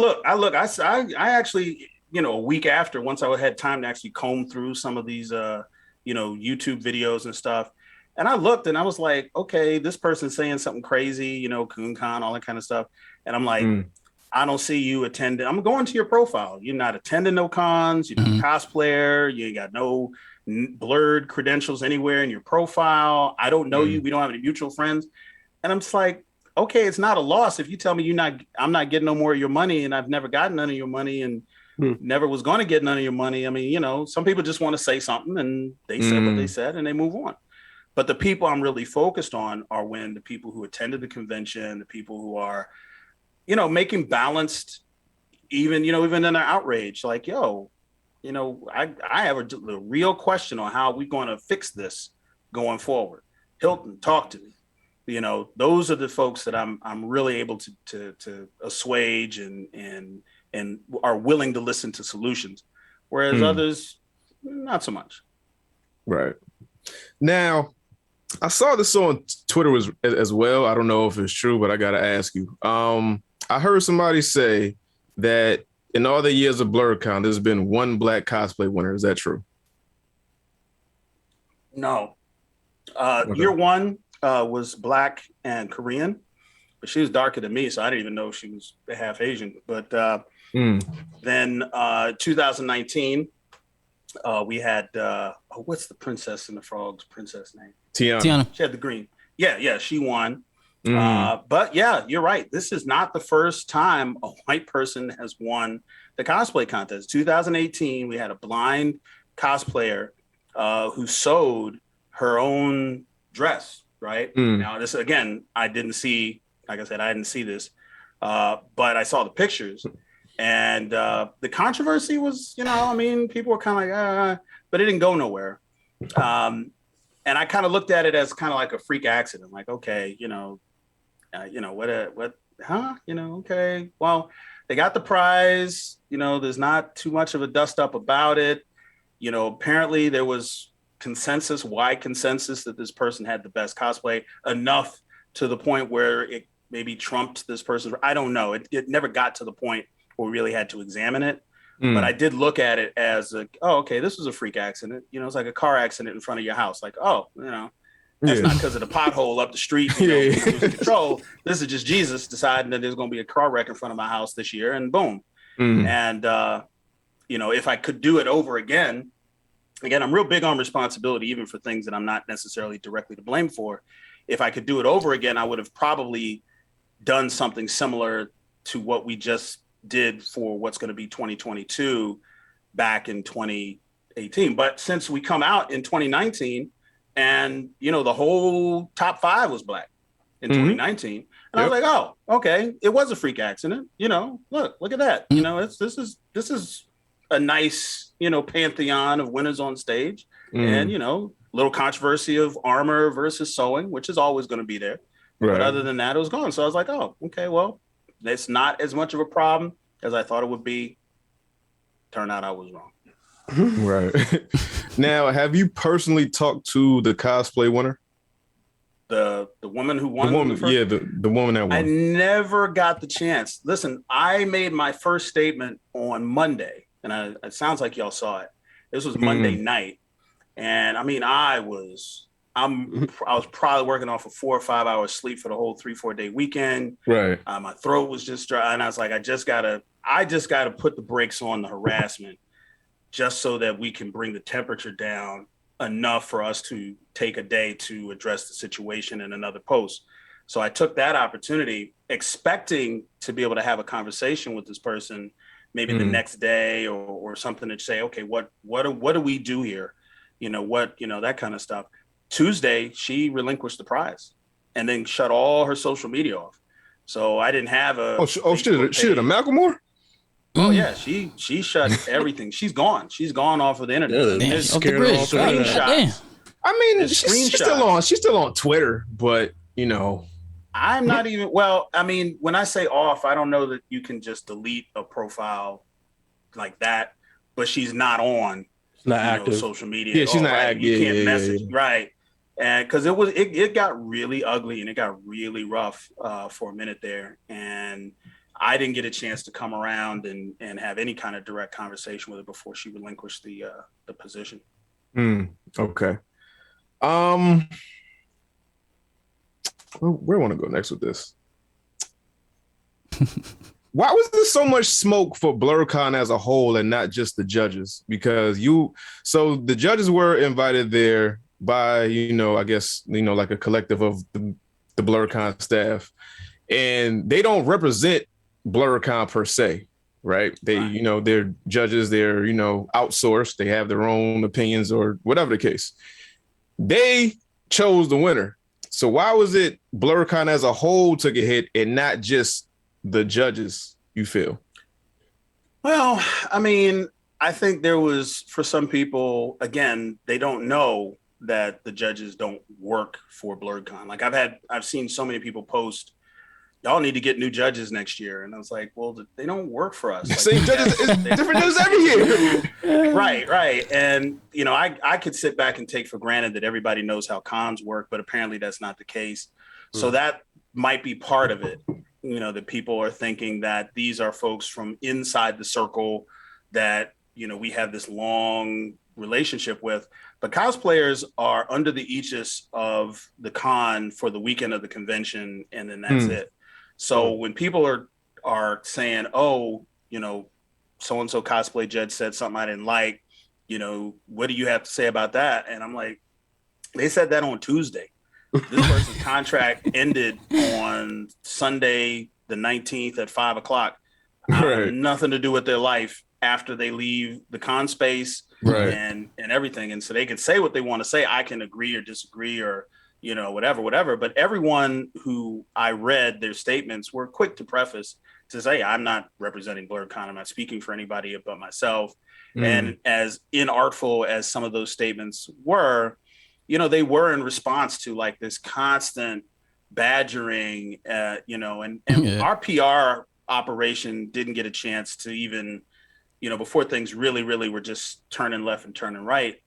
actually, a week after, once I had time to actually comb through some of these, YouTube videos and stuff. And I looked and I was like, okay, this person's saying something crazy, CoonCon, all that kind of stuff. And I'm like, I don't see you attending. I'm going to your profile. You're not attending no cons. You're not a cosplayer. You ain't got no blurred credentials anywhere in your profile. I don't know you. We don't have any mutual friends. And I'm just like, okay, it's not a loss if you tell me I'm not getting no more of your money, and I've never gotten none of your money and never was going to get none of your money. I mean, some people just want to say something and they said what they said and they move on. But the people I'm really focused on are the people who attended the convention, the people who are, making balanced even in their outrage, like, yo, I have a real question on how we're going to fix this going forward. Hilton, talk to me. Those are the folks that I'm really able to assuage and are willing to listen to solutions, whereas others, not so much. Right. Now, I saw this on Twitter as well. I don't know if it's true, but I got to ask you. I heard somebody say that in all the years of Blerdcon, there's been one black cosplay winner. Is that true? No. Year one was black and Korean, but she was darker than me, so I didn't even know she was half Asian. But then 2019, we had what's the princess and the frogs princess name? Tiana. She had the green. Yeah, she won. But yeah, you're right. This is not the first time a white person has won the cosplay contest. 2018, we had a blind cosplayer who sewed her own dress, right? Now, this, again, I didn't see, like I said, I didn't see this, but I saw the pictures. And the controversy was, people were kind of like, but it didn't go nowhere. And I kind of looked at it as kind of like a freak accident, like, okay, okay, well, they got the prize, there's not too much of a dust up about it. Apparently there was wide consensus that this person had the best cosplay, enough to the point where it maybe trumped this person. I don't know. It never got to the point where we really had to examine it. But I did look at it as okay, this was a freak accident. It's like a car accident in front of your house. Like, that's not because of the pothole up the street, losing control. This is just Jesus deciding that there's going to be a car wreck in front of my house this year, and boom. And, if I could do it over again, I'm real big on responsibility, even for things that I'm not necessarily directly to blame for. If I could do it over again, I would have probably done something similar to what we just did for what's going to be 2022 back in 2018. But since we come out in 2019 and, the whole top 5 was black in 2019. And I was like, oh, okay. It was a freak accident. Look at that. This is a nice, pantheon of winners on stage and, little controversy of armor versus sewing, which is always going to be there. Right. But other than that, it was gone. So I was like, oh, okay, well, it's not as much of a problem as I thought it would be. Turned out I was wrong. Right. Now, have you personally talked to the cosplay winner? The woman who won? The woman that won. I never got the chance. Listen, I made my first statement on Monday, and it sounds like y'all saw it. This was Monday night. And I was probably working off of 4 or 5 hours sleep for the whole 3-4 day weekend. Right. My throat was just dry, and I was like, I just gotta put the brakes on the harassment, just so that we can bring the temperature down enough for us to take a day to address the situation in another post. So I took that opportunity, expecting to be able to have a conversation with this person, maybe the next day or something, to say, okay, what do we do here? That kind of stuff. Tuesday, she relinquished the prize and then shut all her social media off. So I didn't have a. She did a Macklemore? Oh yeah, she shut everything. She's gone. She's gone off of the internet. Yeah, Screenshots. She's still on Twitter, but I'm not even. Well, when I say off, I don't know that you can just delete a profile like that. But she's not on. Not active. Social media. Yeah, she's not active. You can't message, right? And because it got really ugly and it got really rough for a minute there, and I didn't get a chance to come around and have any kind of direct conversation with her before she relinquished the position. Okay. Where I want to go next with this? Why was there so much smoke for Blerdcon as a whole and not just the judges? Because the judges were invited there by, I guess, like a collective of the Blerdcon staff, and they don't represent Blerdcon per se, right? They're judges, they're, outsourced, they have their own opinions or whatever the case. They chose the winner. So why was it Blerdcon as a whole took a hit and not just the judges, you feel? Well, I mean, I think there was, for some people, again, they don't know that the judges don't work for Blerdcon. Like I've seen so many people post, y'all need to get new judges next year. And I was like, well, they don't work for us. Like, Same judges, different judges every year. Right. And, I could sit back and take for granted that everybody knows how cons work, but apparently that's not the case. So that might be part of it, that people are thinking that these are folks from inside the circle that, we have this long relationship with. But cosplayers are under the aegis of the con for the weekend of the convention, and then that's it. So when people are saying, oh, so-and-so cosplay judge said something I didn't like, what do you have to say about that? And I'm like, they said that on Tuesday. This person's contract ended on Sunday, the 19th at 5:00. Right. Nothing to do with their life after they leave the con space, right, and everything. And so they can say what they want to say. I can agree or disagree or, whatever. But everyone who I read their statements were quick to preface to say, I'm not representing Blerdcon. I'm not speaking for anybody but myself. And as inartful as some of those statements were, they were in response to like this constant badgering, and our PR operation didn't get a chance to even, before things really, really were just turning left and turning right.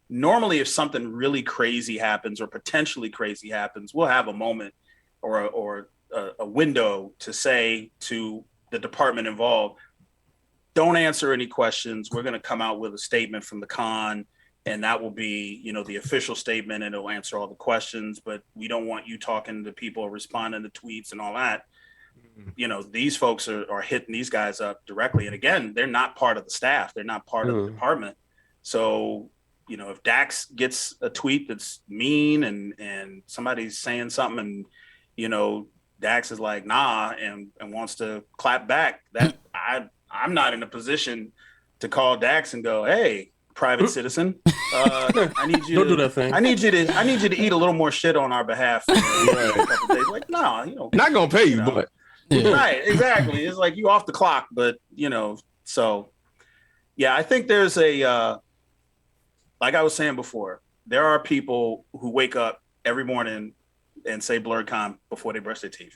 Normally, if something really crazy happens or potentially crazy happens, we'll have a moment or a window to say to the department involved, don't answer any questions. We're going to come out with a statement from the con, and that will be, the official statement, and it'll answer all the questions. But we don't want you talking to people or responding to tweets and all that. These folks are hitting these guys up directly. And again, they're not part of the staff. They're not part of the department. So, if Dax gets a tweet that's mean and somebody's saying something and, Dax is like, nah, and wants to clap back, that I'm not in a position to call Dax and go, hey, private citizen, I need you don't to do that thing. I need you to eat a little more shit on our behalf. A couple days. Like, no, not gonna pay you, but right, exactly. It's like you off the clock, but so yeah, I think there's a like I was saying before, there are people who wake up every morning and say Blerdcon before they brush their teeth,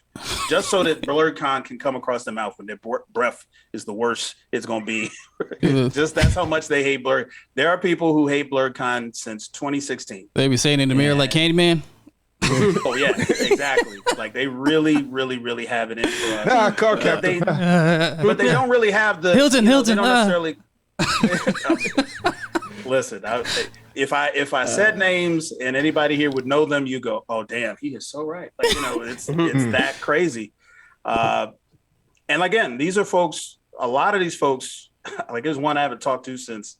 just so that Blerdcon can come across their mouth when their breath is the worst it's going to be. Just that's how much they hate Blerd. There are people who hate Blerdcon since 2016. They be saying in the mirror like Candyman. Oh yeah, exactly. Like they really, really, really have it in for us. But they don't really have the Hilton. They don't necessarily. Listen, if I said names and anybody here would know them, you go, oh damn, he is so right. Like it's that crazy. And again, these are folks. A lot of these folks, like there's one I haven't talked to since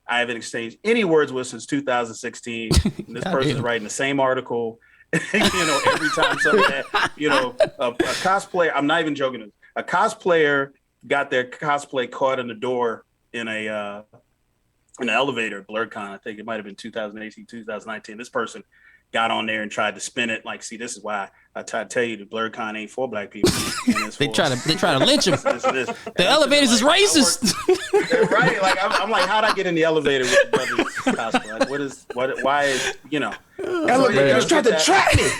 I haven't exchanged any words with since 2016. This person's writing the same article. Every time something, a cosplayer. I'm not even joking. A cosplayer got their cosplay caught in the door in an elevator at Blerdcon. I think it might have been 2018, 2019. This person got on there and tried to spin it. Like, see, this is why I try to tell you that Blerdcon ain't for black people. They try to lynch him. The elevators is racist. Right? Like, I'm like, how'd I get in the elevator with the brother's cosplay? Like, why is, elevators tried to trap me.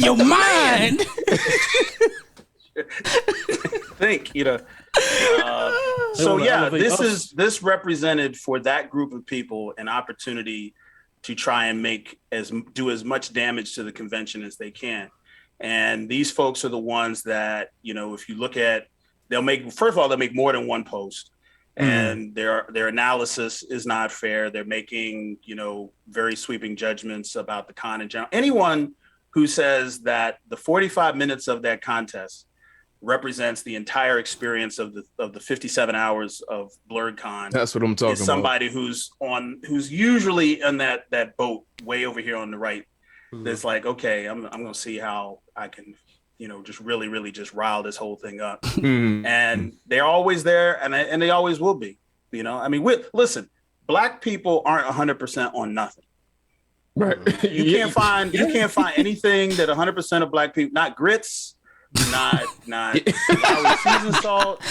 Your mind. Think, so yeah, this represented for that group of people an opportunity to try and do as much damage to the convention as they can. And these folks are the ones that, if you look at, they'll make more than one post, and their analysis is not fair. They're making, very sweeping judgments about the con in general. Anyone who says that the 45 minutes of that contest represents the entire experience of the 57 hours of Blerdcon. That's what I'm talking about. Somebody who's usually in that boat way over here on the right. That's like, okay, I'm gonna see how I can, just really, really just rile this whole thing up. And they're always there, and they always will be. Listen, black people aren't 100% on nothing. Right. You can't find anything that 100% of black people, not grits, not seasoned salt,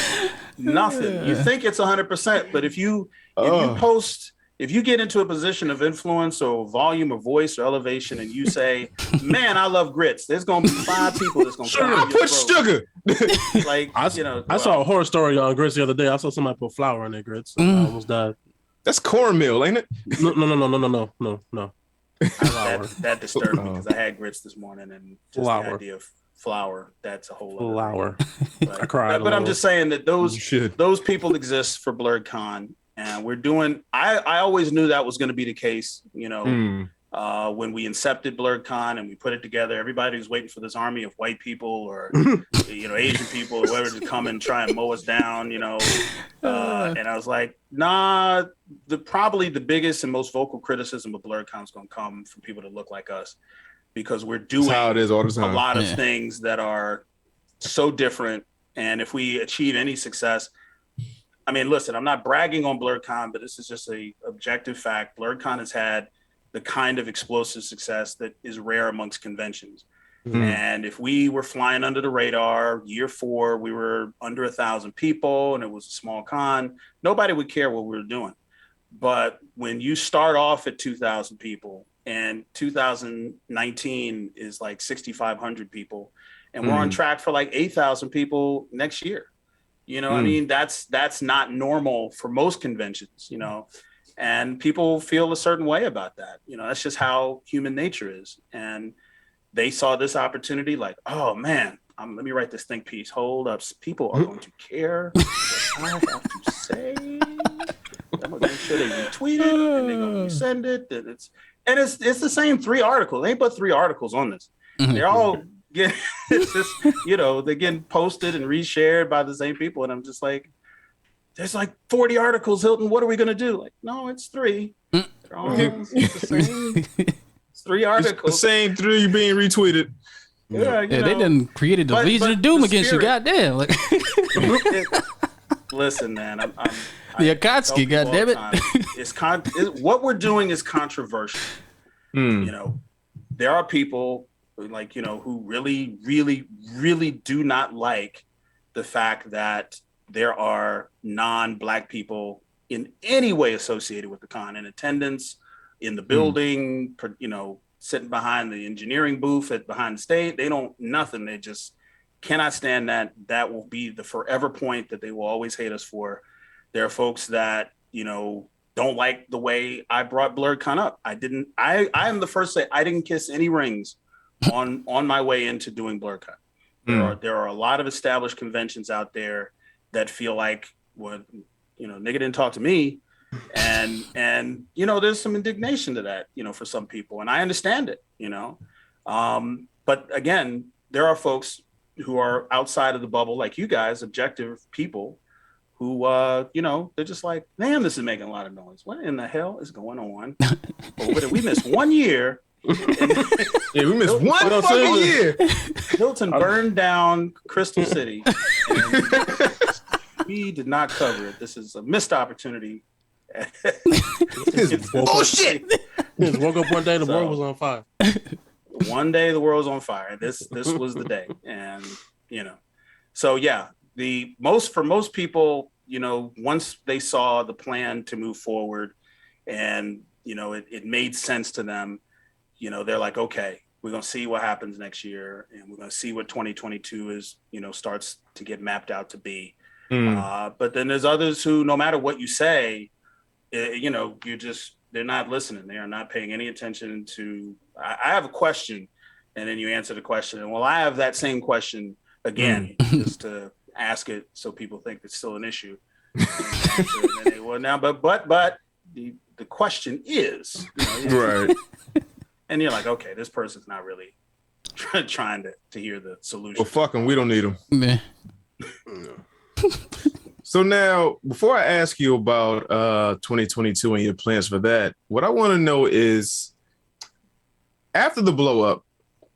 Nothing. You think it's 100%, but if you post, if you get into a position of influence or volume or voice or elevation, and you say, "Man, I love grits," there's gonna be 5 people that's gonna come. I put sugar. Like I saw a horror story on grits the other day. I saw somebody put flour in their grits. And I almost died. That's cornmeal, ain't it? No. That disturbed me because I had grits this morning, and just the idea of flour, that's a whole flour. But, I cried. But I'm just saying that those people exist for Blerdcon, and we're doing. I always knew that was going to be the case. You know, when we incepted Blerdcon and we put it together, everybody was waiting for this army of white people or Asian people or whoever to come and try and mow us down. And I was like, nah. Probably the biggest and most vocal criticism of Blerdcon is going to come from people that look like us, because we're doing how it is all the time. A lot of things that are so different. And if we achieve any success, I mean, listen, I'm not bragging on Blerdcon, but this is just a objective fact. Blerdcon has had the kind of explosive success that is rare amongst conventions. And if we were flying under the radar, year 4, we were under 1,000 people and it was a small con, nobody would care what we were doing. But when you start off at 2,000 people and 2019 is like 6,500 people, and we're on track for like 8,000 people next year, I mean, that's not normal for most conventions, and people feel a certain way about that. That's just how human nature is. And they saw this opportunity like, oh man, let me write this think piece. Hold up. People are going to care what I have to say. I'm gonna make sure they retweet it and they're gonna resend it. It's the same 3 articles. They ain't but 3 articles on this. They're all they're getting posted and reshared by the same people. And I'm just like, there's like 40 articles, Hilton. What are we gonna do? Like, no, it's 3. They're all the same. It's 3 articles. The same 3 being retweeted. Yeah, they done created the Legion of Doom against you. Goddamn. Like, listen, man, the Akatsuki, goddammit. What we're doing is controversial. There are people like, who really, really, really do not like the fact that there are non-Black people in any way associated with the con, in attendance, in the building, sitting behind the engineering booth behind the stage. They don't, nothing. They just cannot stand that. That will be the forever point that they will always hate us for. There are folks that, don't like the way I brought Blerdcon up. I am the first to say I didn't kiss any rings on my way into doing Blerdcon. There are a lot of established conventions out there that feel like, well, nigga didn't talk to me. And there's some indignation to that, for some people. And I understand it, but again, there are folks who are outside of the bubble, like you guys, objective people who, they're just like, man, this is making a lot of noise. What in the hell is going on over there? We missed 1 year. We missed one fucking year. Hilton burned down Crystal City. And we did not cover it. This is a missed opportunity. Bullshit. Just woke up one day, the world was on fire. One day the world was on fire. This was the day. And so yeah, for most people, once they saw the plan to move forward and it made sense to them, they're like, okay, we're gonna see what happens next year, and we're gonna see what 2022 is, starts to get mapped out to be. But then there's others who, no matter what you say, they're not listening. They are not paying any attention to, I have a question, and then you answer the question. And well, I have that same question again, just to ask it so people think it's still an issue. But the question is, right. And you're like, okay, this person's not really trying to hear the solution. Well, fuck them. We don't need them. Meh. So now, before I ask you about 2022 and your plans for that, what I want to know is, after the blow up,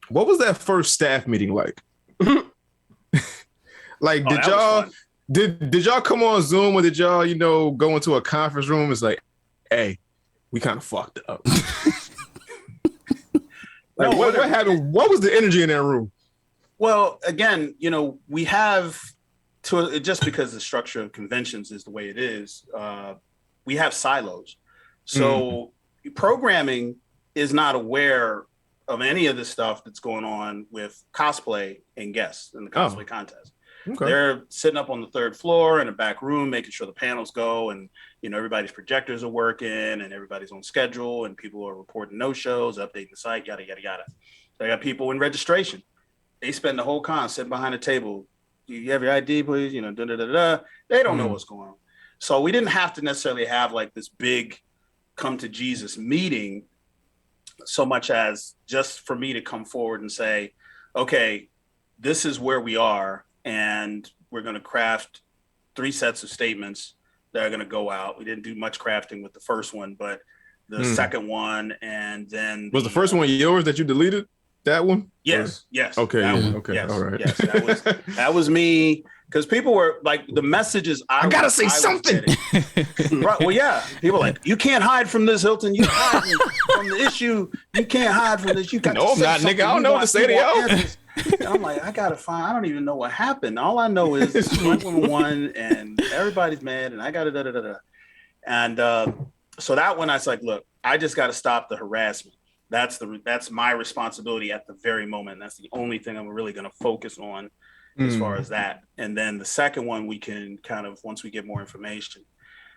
what was that first staff meeting like? Like, did y'all come on Zoom, or did y'all, go into a conference room? It's like, hey, we kind of fucked up. Like, what happened? What was the energy in that room? Well, again, we have just because the structure of conventions is the way it is, we have silos. So programming is not aware of any of the stuff that's going on with cosplay and guests in the cosplay contest. Okay. They're sitting up on the third floor in a back room, making sure the panels go, and everybody's projectors are working, and everybody's on schedule, and people are reporting no shows, updating the site, yada yada yada. So I got people in registration. They spend the whole con sitting behind a table. You have your ID, please. Da da da da. They don't know what's going on. So we didn't have to necessarily have like this big come to Jesus meeting, so much as just for me to come forward and say, okay, this is where we are. And we're going to craft 3 sets of statements that are going to go out. We didn't do much crafting with the first one, but the second one, and then was the first one yours that you deleted? That one? Yes. Yes. Okay. Okay. Yes, all right. Yes. That was me. Because people were like, the messages I gotta say something. Right. Well, yeah. People were like, you can't hide from this, Hilton. You hide from the issue. You can't hide from this. You got no, I'm not, nigga. I don't know what to say to y'all. And I'm like, I don't even know what happened. All I know is one woman won, and everybody's mad, and I got it. And so that one, I was like, look, I just got to stop the harassment. That's my responsibility at the very moment. That's the only thing I'm really going to focus on as far as that. And then the second one, we can kind of, once we get more information.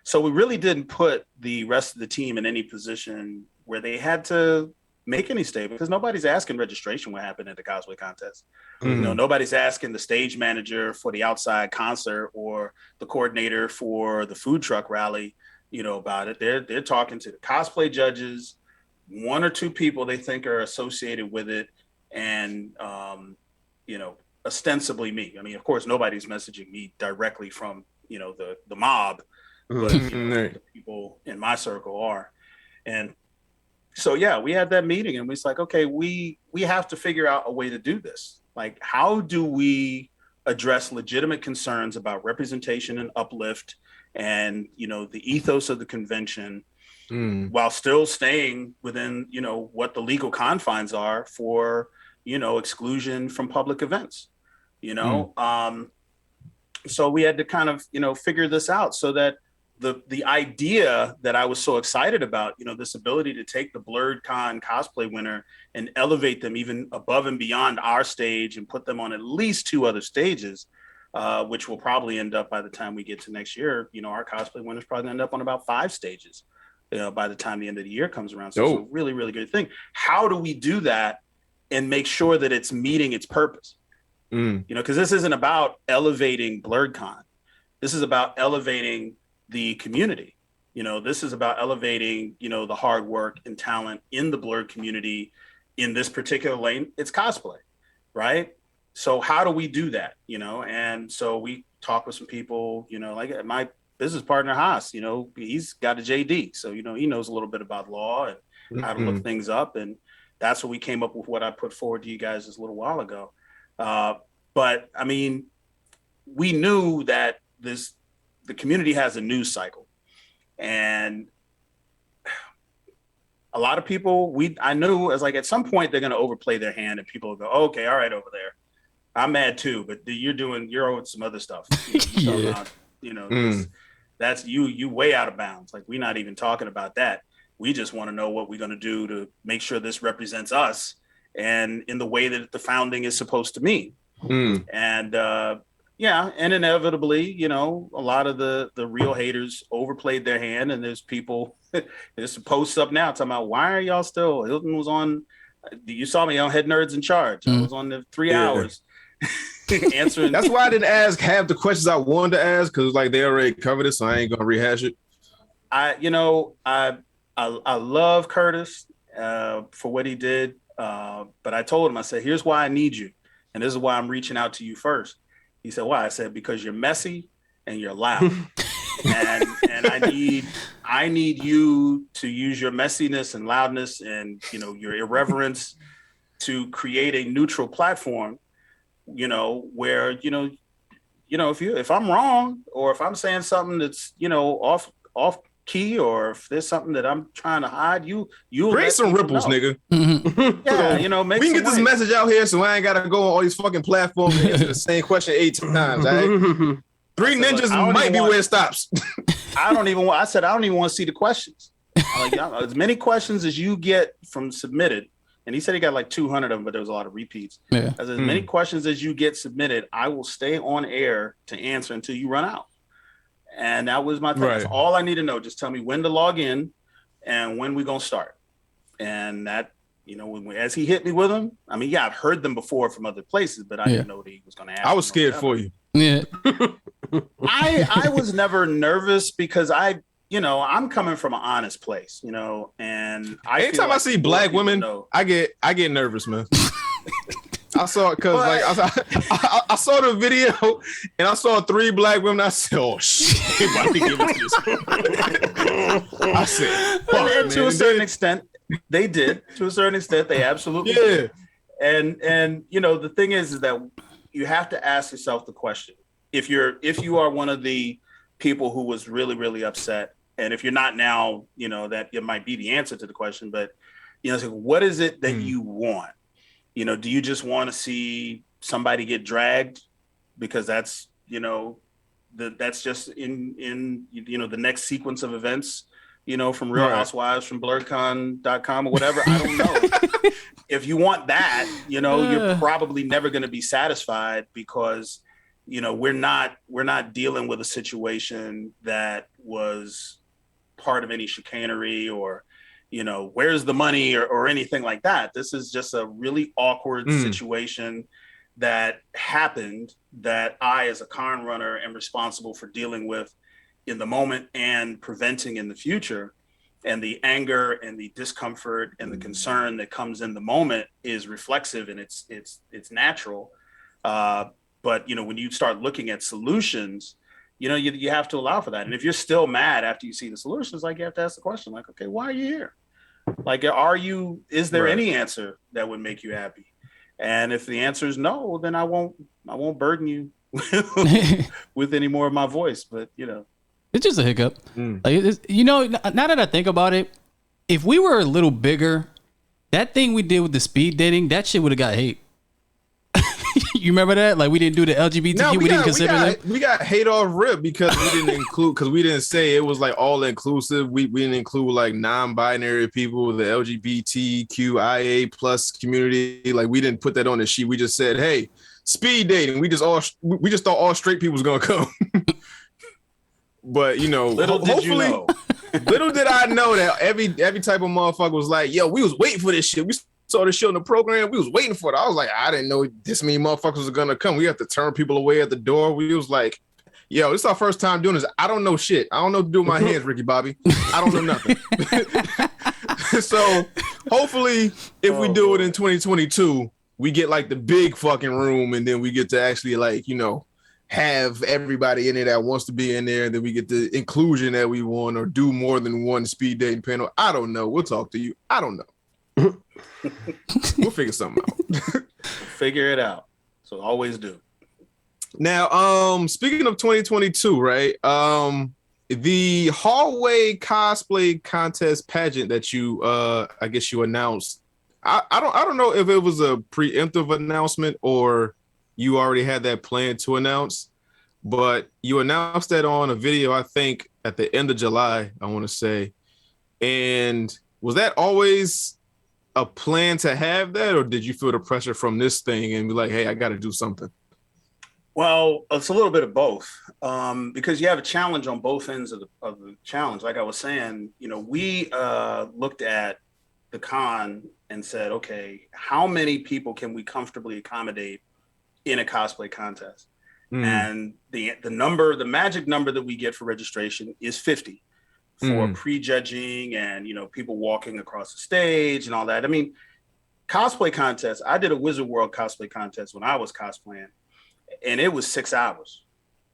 So we really didn't put the rest of the team in any position where they had to make any statement, because nobody's asking registration what happened at the Cosplay Contest. Nobody's asking the stage manager for the outside concert or the coordinator for the food truck rally, about it. They're talking to the cosplay judges, 1 or 2 people they think are associated with it, and ostensibly me. I mean, of course, nobody's messaging me directly from the mob, but the people in my circle are. And so yeah, we had that meeting, and we was like, okay, we have to figure out a way to do this. Like, how do we address legitimate concerns about representation and uplift, and the ethos of the convention, while still staying within what the legal confines are for exclusion from public events. So we had to kind of figure this out, so that the idea that I was so excited about, this ability to take the Blerdcon cosplay winner and elevate them even above and beyond our stage and put them on at least 2 other stages, which will probably end up, by the time we get to next year, our cosplay winners probably end up on about 5 stages, by the time the end of the year comes around. So it's a really, really good thing. How do we do that and make sure that it's meeting its purpose? Because this isn't about elevating Blerdcon. This is about elevating the community. This is about elevating, the hard work and talent in the Blerd community in this particular lane. It's cosplay, right? So how do we do that? And so we talked with some people, like my business partner, Haas, he's got a JD. So, he knows a little bit about law and how to look things up. And that's what we came up with, what I put forward to you guys just a little while ago. But I mean, we knew that the community has a news cycle, and a lot of people, I knew as like, at some point they're going to overplay their hand, and people will go, oh, okay, all right, over there, I'm mad too, but you're owed some other stuff. That's you way out of bounds. Like, we're not even talking about that. We just want to know what we're going to do to make sure this represents us and in the way that the founding is supposed to mean. And and inevitably, a lot of the real haters overplayed their hand, and there's people, there's posts up now talking about, why are y'all still, Hilton was on, you saw me on Head Nerds in Charge. I was on the 3 hours answering. That's why I didn't ask half the questions I wanted to ask, because like they already covered it, so I ain't gonna rehash it. I love Curtis for what he did, but I told him, I said, here's why I need you, and this is why I'm reaching out to you first. He said, why? I said, because you're messy and you're loud. and I need you to use your messiness and loudness and your irreverence to create a neutral platform, where if I'm wrong, or if I'm saying something that's off key or if there's something that I'm trying to hide, you'll create some ripples, nigga. Yeah, you know, make we can some get this message out here, so I ain't gotta go on all these fucking platforms and answer the same question 8 times. All right? Three ninjas might be where it stops. I don't even want to see the questions. Like, as many questions as you get from submitted, and he said he got like 200 of them, but there was a lot of repeats. Yeah. As many questions as you get submitted, I will stay on air to answer until you run out. And that was my thing. Right. That's all I need to know. Just tell me when to log in and when we're gonna start. And that, you know, as he hit me with them, I mean, yeah, I've heard them before from other places, but I didn't know that he was gonna ask. I was scared for you. Yeah. I was never nervous because I'm coming from an honest place, you know, and anytime I see black women, I get nervous, man. I saw it because I saw the video and I saw 3 black women. I said, "Oh shit!" About to give it to this. I said, "Fuck, man." To a certain extent, they did. To a certain extent, they absolutely did. And you know, the thing is that you have to ask yourself the question: if you are one of the people who was really, really upset, and if you're not now, you know, that it might be the answer to the question, but you know, so what is it that you want? You know, do you just want to see somebody get dragged because that's, you know, that's just in you know, the next sequence of events, you know, from Real Housewives, from Blerdcon.com or whatever. I don't know. If you want that, you know, you're probably never going to be satisfied because, you know, we're not dealing with a situation that was part of any chicanery or, you know, where's the money or anything like that. This is just a really awkward situation that happened that I, as a con runner, am responsible for dealing with in the moment and preventing in the future. And the anger and the discomfort and the concern that comes in the moment is reflexive and it's natural. But, you know, when you start looking at solutions, you know, you have to allow for that. And if you're still mad after you see the solutions, like, you have to ask the question, like, okay, why are you here? Like, is there any answer that would make you happy? And if the answer is no, then I won't burden you with any more of my voice. But, you know, it's just a hiccup. Like, you know, now that I think about it, if we were a little bigger, that thing we did with the speed dating, that shit would have got hate. You remember that? Like, we didn't do the LGBTQ. No, we didn't consider them. We got hate off rip because we didn't include, because we didn't say it was like all inclusive. We didn't include like non-binary people, the LGBTQIA plus community. Like, we didn't put that on the sheet. We just said, hey, speed dating. We just thought all straight people was gonna come. But, you know, little did I know that every type of motherfucker was like, yo, we was waiting for this shit. We saw this shit on the program. We was waiting for it. I was like, I didn't know this many motherfuckers are gonna come. We have to turn people away at the door. We was like, yo, this is our first time doing this. I don't know shit. I don't know what to do with my hands, Ricky Bobby. I don't know nothing. So hopefully if we do it in 2022, we get like the big fucking room and then we get to actually, like, you know, have everybody in there that wants to be in there, and then we get the inclusion that we want, or do more than one speed dating panel. I don't know. We'll talk to you. I don't know. We'll figure something out. Figure it out. So always do. Now, speaking of 2022, right? The hallway cosplay contest pageant that you I guess you announced. I don't know if it was a preemptive announcement or you already had that plan to announce, but you announced that on a video, I think at the end of July, I want to say. And was that always a plan to have that, or did you feel the pressure from this thing and be like, hey, I got to do something? Well, it's a little bit of both, because you have a challenge on both ends of the challenge. Like I was saying, you know, we looked at the con and said, okay, how many people can we comfortably accommodate in a cosplay contest? And the magic number that we get for registration is 50 for prejudging and, you know, people walking across the stage and all that. I mean, cosplay contests, I did a Wizard World cosplay contest when I was cosplaying, and it was 6 hours.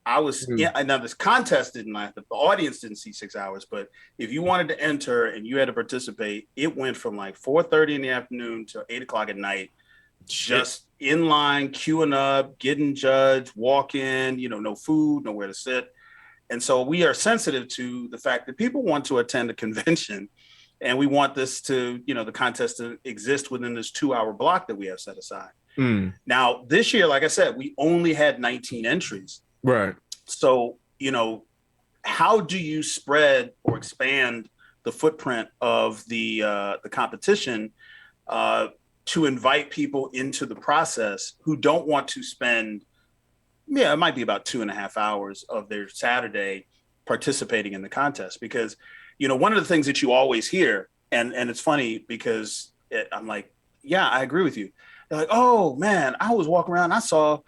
Now this contest didn't last, the audience didn't see 6 hours, but if you wanted to enter and you had to participate, it went from like 4:30 in the afternoon to 8 o'clock at night. Just in line, queuing up, getting judged, walk in, you know, no food, nowhere to sit. And so we are sensitive to the fact that people want to attend a convention, and we want this to, the contest to exist within this 2-hour block that we have set aside. Now, this year, like I said, we only had 19 entries. Right. So, how do you spread or expand the footprint of the competition to invite people into the process who don't want to spend, it might be about 2.5 hours of their Saturday participating in the contest? Because, one of the things that you always hear, and it's funny because I'm like, yeah, I agree with you. They're like, oh man, I was walking around, I saw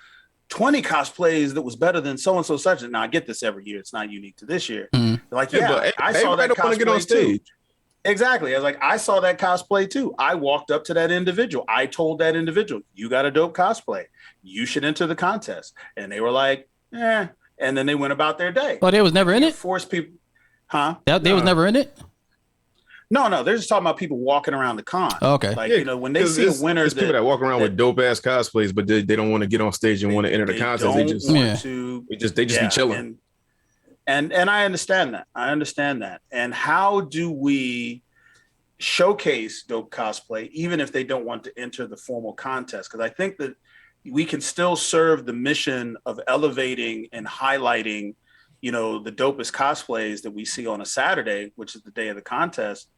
20 cosplays that was better than so-and-so such. And now I get this every year. It's not unique to this year. They're like, but I saw that cosplay get on stage. Too. Exactly. I was like, I saw that cosplay too. I walked up to that individual. I told that individual, you got a dope cosplay. You should enter the contest. And they were like, eh. And then they went about their day. Oh, they was never in it? Force people. Huh? They was never in it? No, they're just talking about people walking around the con. Oh, okay. Like, when they see a winner. There's people that walk around with dope ass cosplays, but they don't want to get on stage and want to enter the contest. They just be chilling. And I understand that. And how do we showcase dope cosplay, even if they don't want to enter the formal contest? Because I think that we can still serve the mission of elevating and highlighting the dopest cosplays that we see on a Saturday, which is the day of the contest,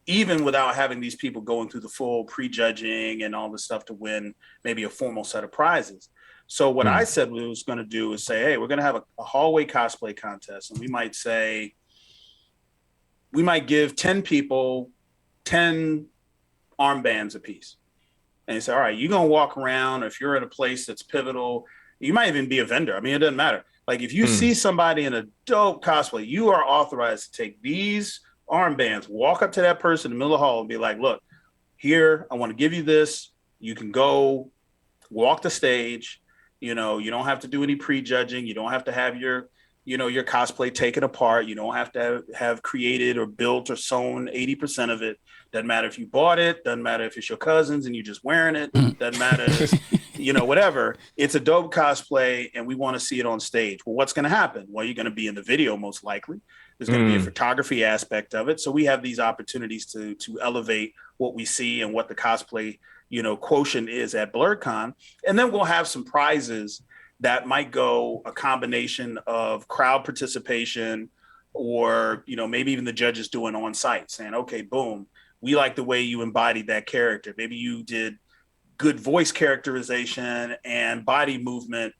even without having these people going through the full prejudging and all this stuff to win maybe a formal set of prizes. So what I said we was going to do is say, hey, we're going to have a hallway cosplay contest. And we might give 10 people 10 armbands apiece. And you say, all right, you're going to walk around. If you're in a place that's pivotal, you might even be a vendor. I mean, it doesn't matter. Like if you see somebody in a dope cosplay, you are authorized to take these armbands, walk up to that person in the middle of the hall and be like, look, here, I want to give you this. You can go walk the stage. You don't have to do any prejudging. You don't have to have your cosplay taken apart. You don't have to have created or built or sewn 80% of it. Doesn't matter if you bought it. Doesn't matter if it's your cousin's and you're just wearing it. Doesn't matter, whatever. It's a dope cosplay and we want to see it on stage. Well, what's going to happen? Well, you're going to be in the video most likely. There's going to be a photography aspect of it. So we have these opportunities to elevate what we see and what the cosplay, quotient is at Blerdcon. And then we'll have some prizes that might go a combination of crowd participation or, maybe even the judges doing on site saying, okay, boom, we like the way you embodied that character. Maybe you did good voice characterization and body movement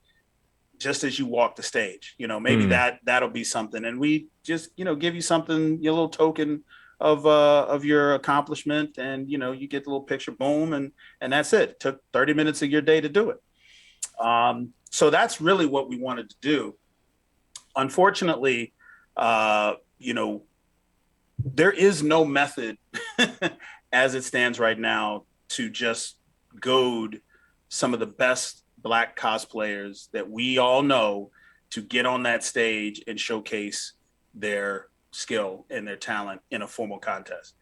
just as you walk the stage. Maybe that'll be something. And we just, give you something, your little token of your accomplishment. And, you get the little picture, boom. And that's it. It took 30 minutes of your day to do it. So that's really what we wanted to do. Unfortunately, there is no method as it stands right now to just goad some of the best Black cosplayers that we all know to get on that stage and showcase their skill and their talent in a formal contest.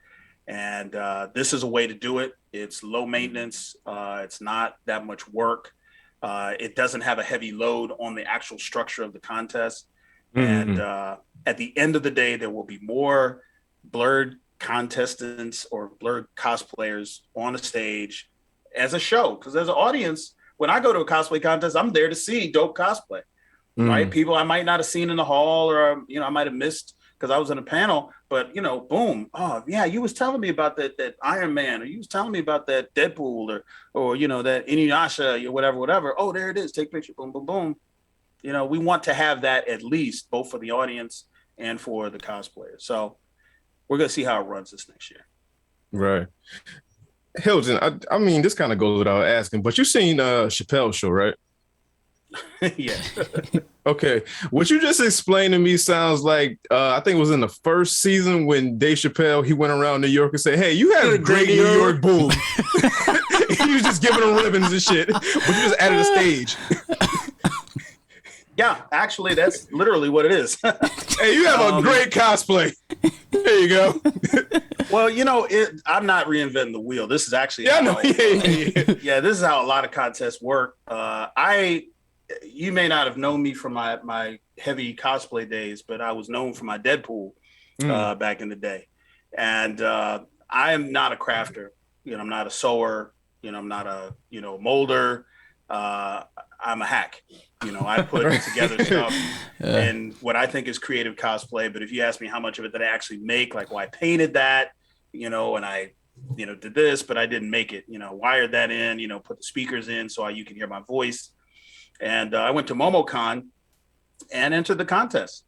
And this is a way to do it. It's low maintenance. It's not that much work. It doesn't have a heavy load on the actual structure of the contest. And at the end of the day, there will be more Blerd contestants or Blerd cosplayers on a stage as a show. Because as an audience, when I go to a cosplay contest, I'm there to see dope cosplay, right? People I might not have seen in the hall or, I might have missed because I was in a panel, but, boom. Oh, yeah, you was telling me about that Iron Man, or you was telling me about that Deadpool or that Inuyasha or whatever. Oh, there it is. Take a picture. Boom, boom, boom. We want to have that at least both for the audience and for the cosplayers. So we're going to see how it runs this next year. Right. Hilton, I mean, this kind of goes without asking, but you've seen Chappelle's show, right? Yeah. Okay. What you just explained to me sounds like, I think it was in the first season when Dave Chappelle, he went around New York and said, hey, you had a great New York boom. He was just giving them ribbons and shit, but you just added a stage. Yeah, actually, that's literally what it is. Hey, you have a great cosplay. There you go. Well, I'm not reinventing the wheel. This is actually this is how a lot of contests work. You may not have known me from my heavy cosplay days, but I was known for my Deadpool back in the day. And I am not a crafter. I'm not a sewer. I'm not a, molder. I'm a hack. I put together stuff and what I think is creative cosplay. But if you ask me how much of it that I actually make, like, well, I painted that, and I, did this, but I didn't make it, wired that in, put the speakers in so you can hear my voice. And I went to MomoCon and entered the contest.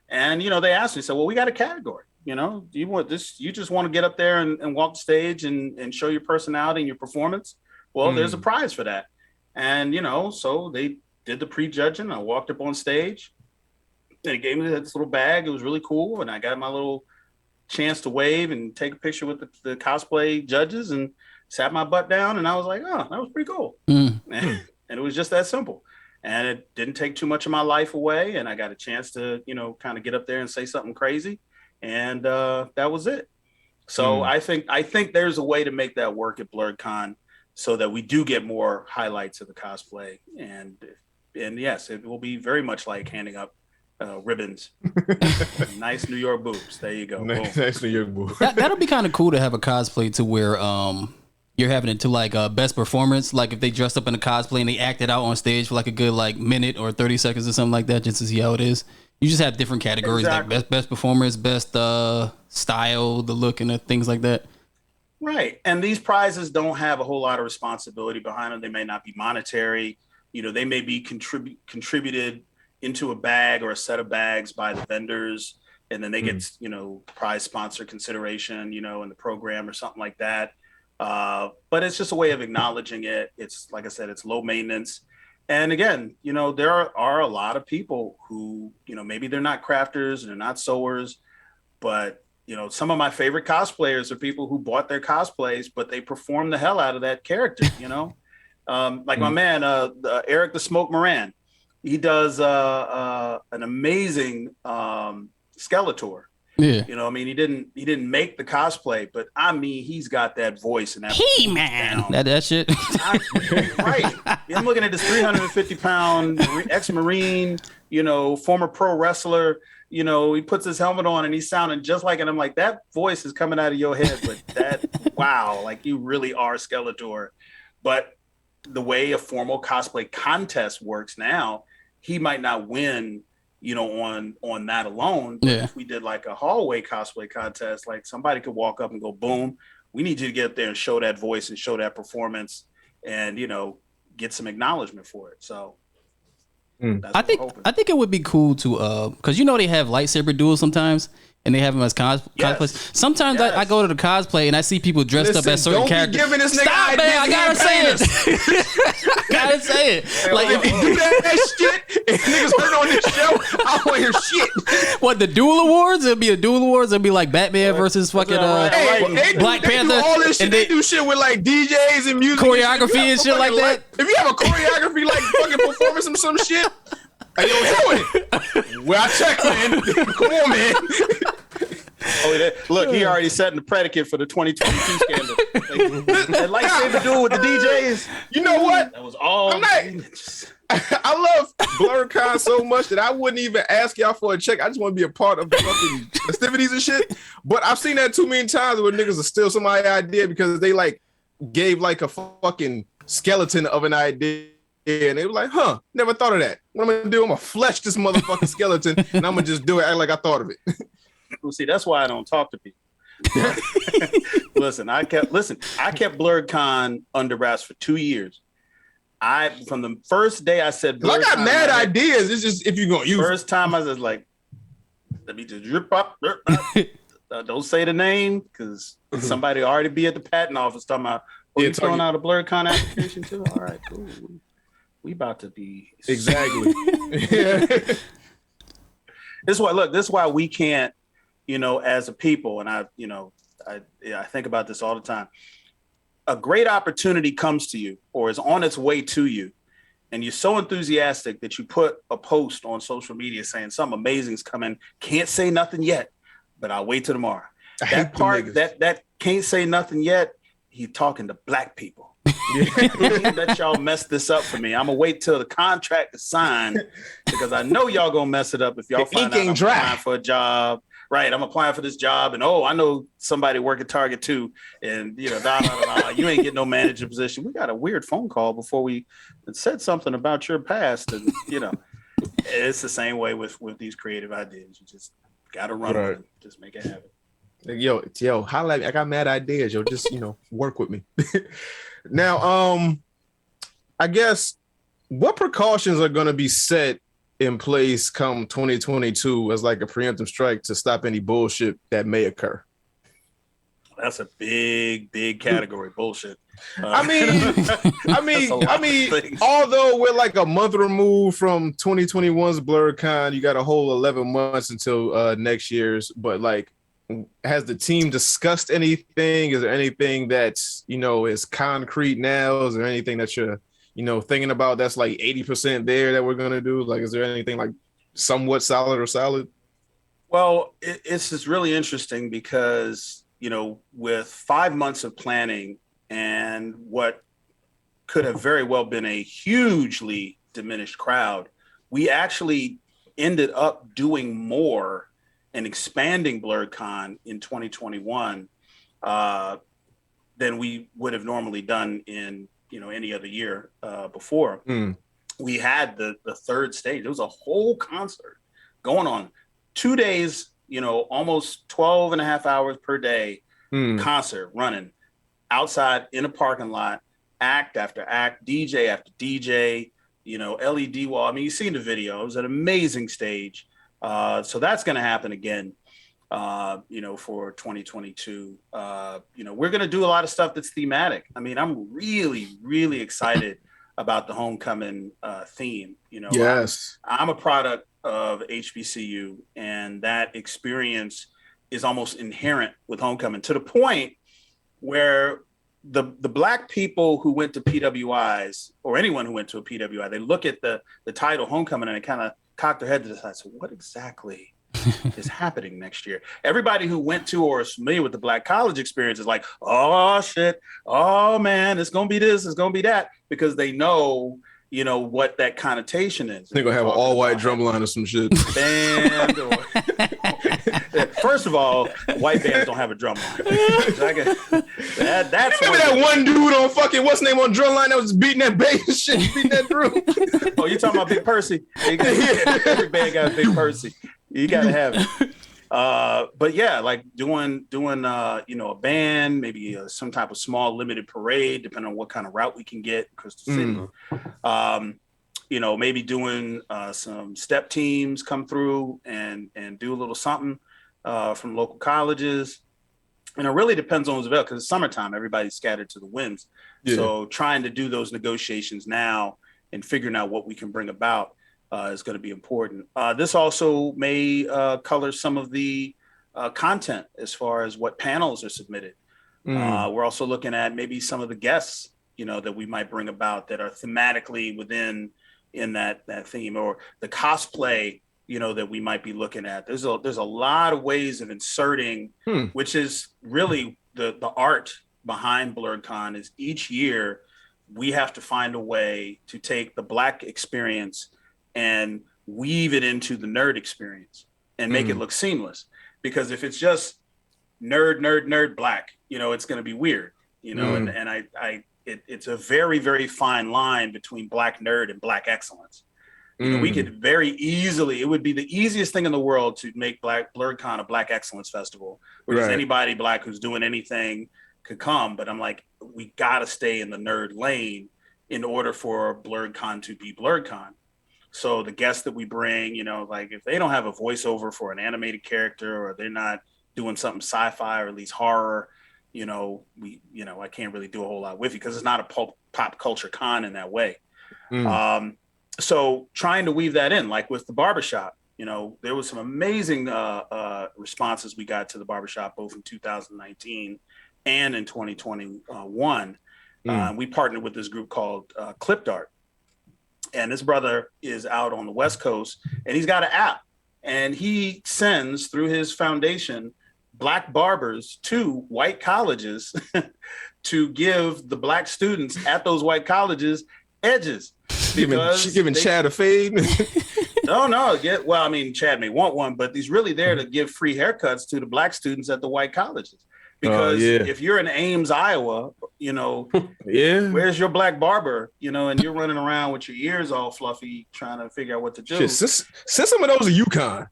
And, they asked me, so, well, we got a category, do you want this? You just want to get up there and walk the stage and show your personality and your performance? Well, there's a prize for that. And, so they did the prejudging. I walked up on stage and it gave me this little bag. It was really cool. And I got my little chance to wave and take a picture with the cosplay judges and sat my butt down. And I was like, oh, that was pretty cool. And it was just that simple. And it didn't take too much of my life away. And I got a chance to, kind of get up there and say something crazy. And that was it. So I think there's a way to make that work at Blerdcon so that we do get more highlights of the cosplay. And yes, it will be very much like handing up ribbons. Nice New York boobs. There you go. Nice New York boobs. That'll be kind of cool to have a cosplay to where you're having it to like best performance. Like if they dressed up in a cosplay and they acted out on stage for like a good like minute or 30 seconds or something like that, just to see how it is. You just have different categories like best performance, best style, the look, and things like that. Right. And these prizes don't have a whole lot of responsibility behind them. They may not be monetary. They may be contributed into a bag or a set of bags by the vendors. And then they get, prize sponsor consideration, in the program or something like that. But it's just a way of acknowledging it. It's, like I said, it's low maintenance. And again, there are a lot of people who, maybe they're not crafters and they're not sewers, but some of my favorite cosplayers are people who bought their cosplays, but they perform the hell out of that character, like my man, Eric the Smoke Moran. He does an amazing Skeletor. Yeah. He didn't make the cosplay, but he's got that voice and that He-Man. That shit. Right. I'm looking at this 350-pound ex-Marine, former pro wrestler. He puts his helmet on and he's sounding just like it. I'm like, that voice is coming out of your head, but wow, like you really are Skeletor. But the way a formal cosplay contest works now, he might not win, on that alone. But if we did like a hallway cosplay contest, like somebody could walk up and go, boom, we need you to get up there and show that voice and show that performance and, get some acknowledgement for it. So I think it would be cool to because they have lightsaber duels sometimes and they have them as cosplay. Sometimes I go to the cosplay and I see people dressed up as certain characters. Giving this nigga Stop, man! I gotta say it. Gotta say it. Like if you do that shit and niggas heard on this show, I don't want to hear shit. What, the duel awards? It'll be a duel awards. It'll be like Batman versus fucking Black Panther. Do all this shit. They do shit with like DJs and music, choreography and shit like that. If you have a choreography like fucking performance or some shit. Hey, yo, doing it. Well, I checked, man. Come on, man. Look, he already setting the predicate for the 2022 scandal. That lightsaber duel with the DJs. You know what? That was all. I love Blerdcon so much that I wouldn't even ask y'all for a check. I just want to be a part of the fucking festivities and shit. But I've seen that too many times where niggas will steal somebody's idea because they like gave like a fucking skeleton of an idea. And they were like, never thought of that. What am I gonna do? I'm gonna flesh this motherfucking skeleton and I'm gonna just do it, act like I thought of it. Well, see, that's why I don't talk to people. Listen, I kept Blerdcon under wraps for 2 years. From the first day I said Blerdcon, I got mad ideas. It's just if you're gonna use first time I was like, let me just drip up. Don't say the name because somebody already be at the patent office talking about you throwing out a Blerdcon application too. All right, cool. We about to be exactly. This is why we can't, as a people, and I think about this all the time. A great opportunity comes to you or is on its way to you, and you're so enthusiastic that you put a post on social media saying something amazing's coming. Can't say nothing yet, but I'll wait till tomorrow. That part that can't say nothing yet. He's talking to black people. that y'all mess this up for me. I'm gonna wait till the contract is signed because I know y'all gonna mess it up if y'all find out I'm applying for a job. Right, I'm applying for this job, and I know somebody work at Target too, and you ain't getting no manager position. We got a weird phone call before we said something about your past, and it's the same way with these creative ideas. You just gotta run with it, just make it happen. Yo, holla at me. I got mad ideas. Yo, just work with me. Now, I guess what precautions are gonna be set in place come 2022 as like a preemptive strike to stop any bullshit that may occur? That's a big category, bullshit. I mean, although we're like a month removed from 2021's Blerdcon, you got a whole 11 months until next year's. But like, has the team discussed anything? Is there anything that's is concrete now? Is there anything that you're thinking about that's like 80% there that we're gonna do? Like, is there anything like somewhat solid or solid? Well, it's just really interesting because with 5 months of planning and what could have very well been a hugely diminished crowd, we actually ended up doing more and expanding Blerdcon in 2021 than we would have normally done in any other year before. We had the third stage. It was a whole concert going on 2 days, almost 12 and a half hours per day, concert running outside in a parking lot, act after act, DJ after DJ, LED wall. I mean, you've seen the video. It was an amazing stage. So that's going to happen again, for 2022. We're going to do a lot of stuff that's thematic. I mean, I'm really, really excited about the homecoming theme. Yes, I'm a product of HBCU, and that experience is almost inherent with homecoming to the point where the Black people who went to PWIs, or anyone who went to a PWI, they look at the title homecoming and they kind of cock their head to the side. So what exactly is happening next year? Everybody who went to or is familiar with the Black college experience is like, oh shit, oh man, it's gonna be this, it's gonna be that, because they know what that connotation is. They're gonna have an all-white drum line or some shit. Band or first of all, white bands don't have a drum line. That's remember that one dude on fucking what's name on drum line that was beating that bass and shit, beating that drum. Oh, you talking about Big Percy? Every band got a Big Percy. You gotta have it. But yeah, like doing a band, maybe some type of small limited parade, depending on what kind of route we can get in Crystal City. Maybe doing some step teams come through and do a little something from local colleges. And it really depends on what's available, because it's summertime, everybody's scattered to the winds. Yeah. So trying to do those negotiations now and figuring out what we can bring about is going to be important. This also may color some of the content as far as what panels are submitted. We're also looking at maybe some of the guests, that we might bring about that are thematically in that theme, or the cosplay, that we might be looking at. There's a lot of ways of inserting, which is really the art behind Blerdcon. Is each year we have to find a way to take the Black experience and weave it into the nerd experience and make it look seamless. Because if it's just nerd Black, it's going to be weird, and it's a very, very fine line between Black nerd and Black excellence. We could very easily, it would be the easiest thing in the world to make Blerdcon a Black excellence festival, where just anybody Black who's doing anything could come. But I'm like, we got to stay in the nerd lane in order for Blerdcon to be Blerdcon. So the guests that we bring, like if they don't have a voiceover for an animated character, or they're not doing something sci-fi or at least horror, I can't really do a whole lot with you, because it's not a pop culture con in that way. So trying to weave that in, like with the barbershop, there was some amazing responses we got to the barbershop, both in 2019 and in 2021. We partnered with this group called Clipped Art. And this brother is out on the West Coast, and he's got an app, and he sends through his foundation Black barbers to white colleges to give the black students at those white colleges edges. Giving Chad a fade. No. Well, I mean, Chad may want one, but he's really there to give free haircuts to the black students at the white colleges. Because if you're in Ames, Iowa, where's your black barber? And you're running around with your ears all fluffy, trying to figure out what to do. Shit, send some of those to UConn.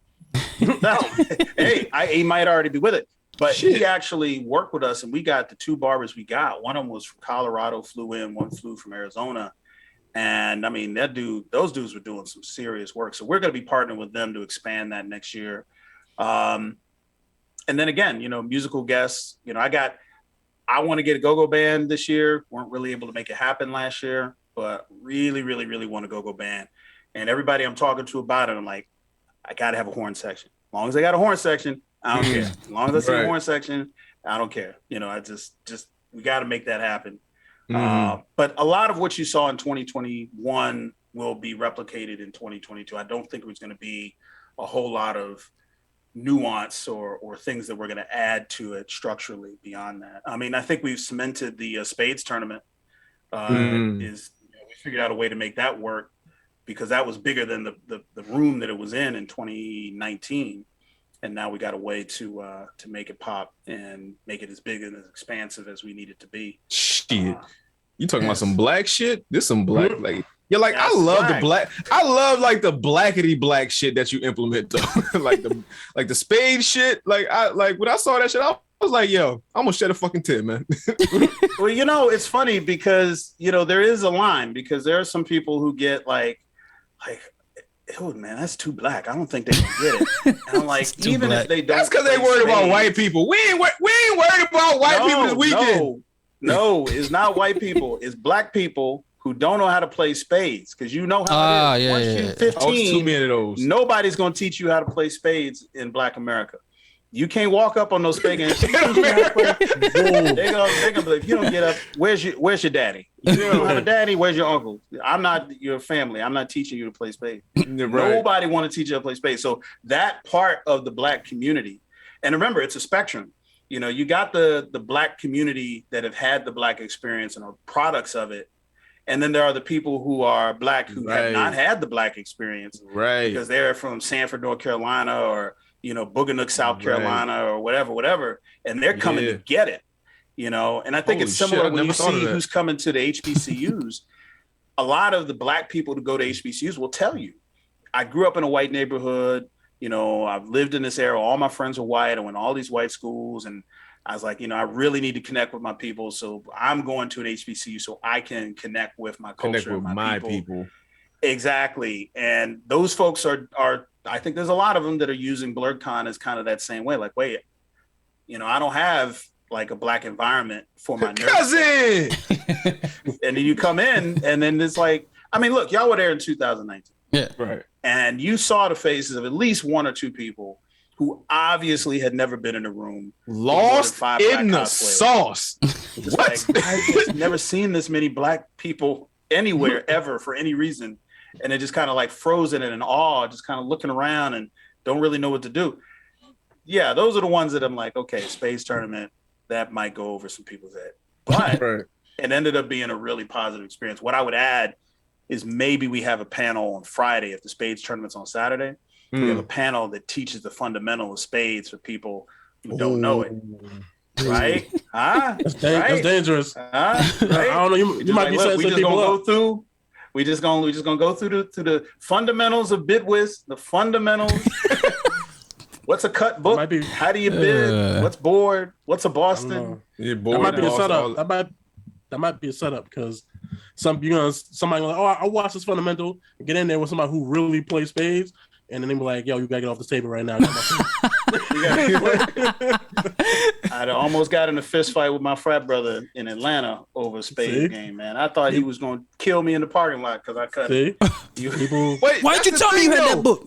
No, hey, he might already be with it. But he actually worked with us, and we got the 2 barbers we got. One of them was from Colorado, flew in. One flew from Arizona. And I mean, those dudes were doing some serious work. So we're going to be partnering with them to expand that next year. And then again, musical guests. I want to get a go-go band this year. Weren't really able to make it happen last year, but really, really, really want a go-go band. And everybody I'm talking to about it, I'm like, I got to have a horn section. As long as they got a horn section, I don't care. As long as I see a horn section, I don't care. I just we got to make that happen. But a lot of what you saw in 2021 will be replicated in 2022. I don't think there's going to be a whole lot of nuance or things that we're going to add to it structurally beyond that. I mean, I think we've cemented the Spades tournament. We figured out a way to make that work because that was bigger than the room that it was in 2019. And now we got a way to make it pop and make it as big and as expansive as we need it to be. Shit, you talking about some black shit? This some black I love the black. I love like the blackety black shit that you implement though. like the spade shit. Like when I saw that shit, I was like, yo, I'm gonna shed a fucking tip, man. Well, it's funny because there is a line because there are some people who get like. Oh man, that's too black. I don't think they can get it. And I'm like, even if they don't, that's because they worried about white people. We ain't worried about white people this weekend. No, it's not white people. It's black people who don't know how to play spades because how it is. Once you're 15, too many of those. Nobody's gonna teach you how to play spades in Black America. You can't walk up on those spade games. They're gonna be like, if you don't get up, where's your daddy? You don't have a daddy, where's your uncle? I'm not your family. I'm not teaching you to play spades. Right. Nobody want to teach you how to play spades. So that part of the black community, and remember, it's a spectrum. You got the black community that have had the black experience and are products of it. And then there are the people who are black who have not had the black experience. Right. Because they're from Sanford, North Carolina, or Booganook, South Carolina, or whatever, and they're coming to get it, And I think it's similar when you see who's coming to the HBCUs. A lot of the black people who go to HBCUs will tell you, I grew up in a white neighborhood. I've lived in this era. All my friends are white. I went to all these white schools, and I was like, I really need to connect with my people. So I'm going to an HBCU so I can connect with my culture, connect with my people. Exactly, and those folks are. I think there's a lot of them that are using Blerdcon as kind of that same way. Like, wait, I don't have like a black environment for my cousin. And then you come in, and then it's like, I mean, look, y'all were there in 2019. Yeah, right. And you saw the faces of at least 1 or 2 people who obviously had never been in a room, lost in the sauce. What? I've just never seen this many black people anywhere ever for any reason. And it just kind of like frozen in awe, just kind of looking around and don't really know what to do. Yeah, those are the ones that I'm like, okay, Spades tournament, that might go over some people's head. But it ended up being a really positive experience. What I would add is maybe we have a panel on Friday if the Spades tournament's on Saturday. We have a panel that teaches the fundamental of spades for people who don't know it. Right? That's dangerous. Right? I don't know. You might be setting some people up. We're just gonna go through to the fundamentals of BitWiz, the fundamentals. What's a cut book? How do you bid? What's board? What's a Boston? That might be a setup. That might be a setup because somebody like, I watch this fundamental and get in there with somebody who really plays spades, and then they be like, yo, you gotta get off this table right now. I almost got in a fist fight with my frat brother in Atlanta over a spades game, man. I thought he was going to kill me in the parking lot because I cut it. Wait, why'd you tell me you had that book?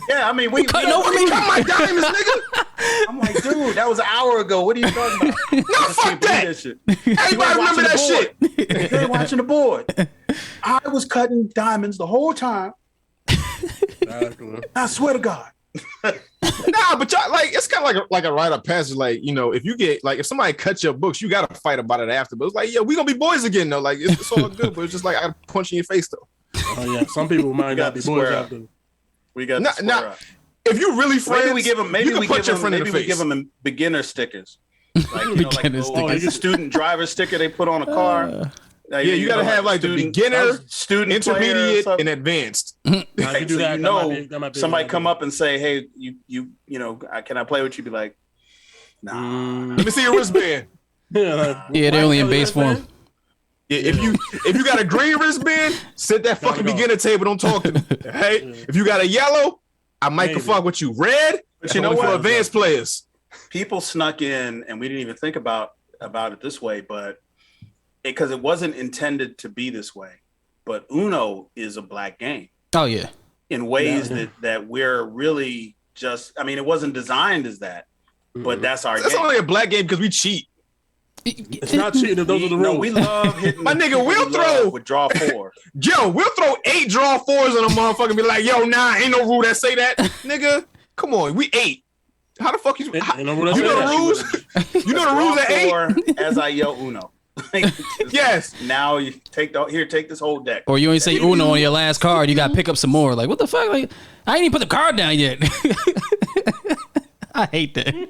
Yeah, I mean, we cutting over me. Cut my diamonds, nigga. I'm like, dude, that was an hour ago. What are you talking about? No, fuck that. Shit. Everybody remember that shit. You ain't watching the board. I was cutting diamonds the whole time. I swear to God. Nah, but y'all, like, it's kind of like a rite of passage. Like, you know, if you get like, if somebody cuts your books, you gotta fight about it after. But it's like, yeah, we gonna be boys again though. Like, it's all good, but it's just like I gotta punch in your face though. Oh yeah, some people might not be boys after. We got not. If you really friends, maybe we give them. Maybe we give them beginner stickers. Like, you know, like a student driver sticker they put on a car. Yeah, you gotta have like the beginner, student, intermediate, and advanced. Like, so that, you know, somebody come up and say, "Hey, you know, can I play with you?" Be like, "Nah, let me see your wristband." Yeah, they're only in base form. Yeah, if you got a green wristband, sit that fucking beginner table. Don't talk to me. Hey, if you got a yellow, I might can fuck with you. Red, but you know what? Advanced players. People snuck in, and we didn't even think about it this way, but because it wasn't intended to be this way. But Uno is a black game. Oh yeah, in ways that we're really just. I mean, it wasn't designed as that, but that's our. That's game. only a black game because we cheat. It's not cheating if those are the rules. No, we love hitting. My nigga, we'll throw with draw 4. Yo, we'll throw 8 draw 4s on a motherfucker and be like, yo, nah, ain't no rule that say that. Nigga, come on, we 8. How the fuck you know the rules? You know the rules at 8? As I yell Uno. Yes. Now you take this whole deck. Or you only say Uno on your last card, you gotta pick up some more. Like, what the fuck? Like, I ain't even put the card down yet. I hate that.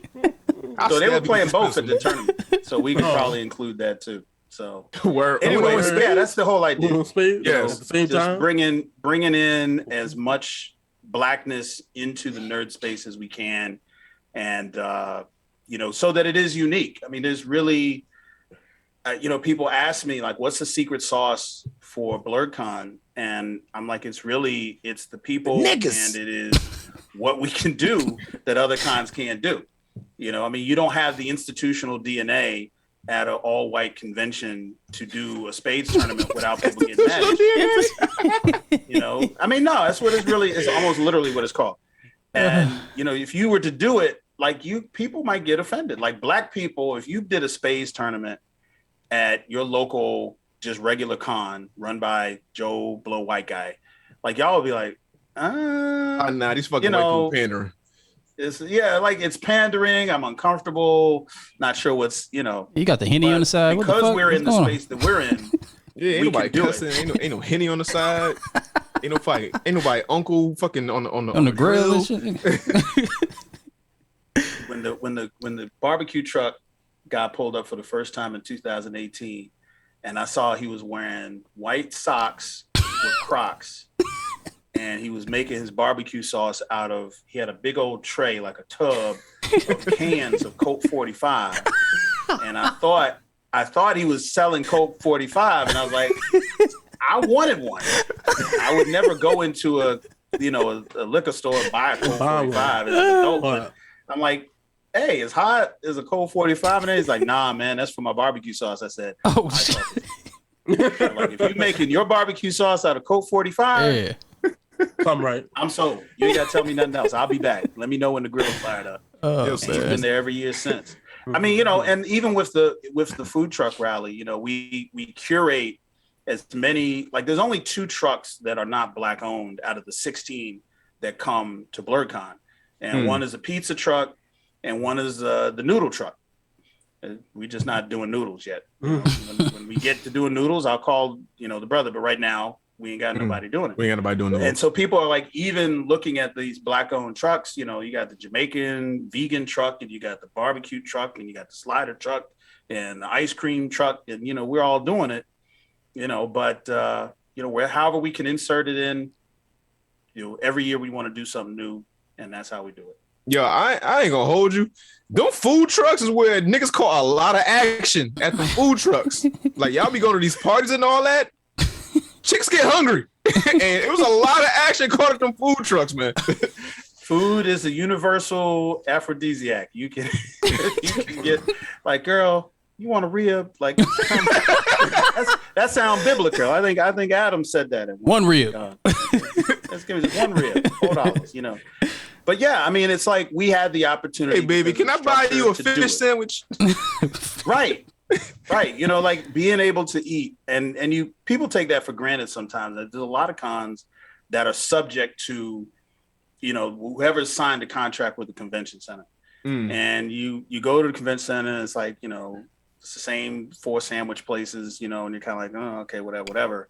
So they were playing both at the tournament, so we could probably include that too. So anyway, yeah, that's the whole idea. Yes, at the same time, bringing in as much blackness into the nerd space as we can, and you know, so that it is unique. I mean, there's really, you know, people ask me like, "What's the secret sauce for Blerdcon?" And I'm like, it's the people, niggas, and it is what we can do that other cons can't do. You know, I mean, you don't have the institutional DNA at an all-white convention to do a spades tournament without people getting mad. You know, I mean, no, that's what it's almost literally what it's called. And, you know, if you were to do it, like people might get offended. Like black people, if you did a spades tournament at your local, just regular con run by Joe Blow White guy, like y'all would be like, nah, these fucking white people pandering. It's pandering. I'm uncomfortable. Not sure what's, you know. You got the Henny on the side. Because we're in the space that we're in. Yeah, ain't nobody cussing. Ain't no Henny on the side. Ain't nobody uncle fucking on the grill and shit. When the barbecue truck got pulled up for the first time in 2018, and I saw he was wearing white socks with Crocs. And he was making his barbecue sauce he had a big old tray, like a tub of cans of Coke 45. And I thought he was selling Coke 45. And I was like, I wanted one. I would never go into a liquor store and buy a Coke 45 as an adult. But I'm like, hey, it's hot. There's a Coke 45 in there. He's like, nah, man, that's for my barbecue sauce. I said, oh, shit. Like, if you're making your barbecue sauce out of Coke 45, yeah. I'm right. I'm sold. You ain't gotta tell me nothing else. I'll be back. Let me know when the grill's fired up. He's been there every year since. I mean, you know, and even with the food truck rally, you know, we curate as many. Like, there's only 2 trucks that are not black owned out of the 16 that come to Blerdcon, and one is a pizza truck, and one is the noodle truck. We're just not doing noodles yet. You know, when we get to doing noodles, I'll call the brother. But right now, we ain't got nobody doing it. We ain't got nobody doing it. And so people are like, even looking at these black-owned trucks, you know, you got the Jamaican vegan truck, and you got the barbecue truck, and you got the slider truck, and the ice cream truck, and, you know, we're all doing it, you know, but, you know, however we can insert it in, you know, every year we want to do something new, and that's how we do it. Yo, I ain't gonna hold you. Them food trucks is where niggas call a lot of action at the food trucks. Like, y'all be going to these parties and all that. Chicks get hungry. And it was a lot of action caught at them food trucks, man. Food is a universal aphrodisiac. You can get like, girl, you want a rib? Like, that sounds biblical. I think Adam said that. One rib. Let's give me just one rib. $4, you know. But yeah, I mean, it's like we had the opportunity. Hey, baby, can I buy you a fish sandwich? Right. Right. You know, like being able to eat and people take that for granted sometimes. There's a lot of cons that are subject to whoever's signed a contract with the convention center. And you go to the convention center, and it's like, it's the same 4 sandwich places, and you're kind of like, oh, okay, whatever.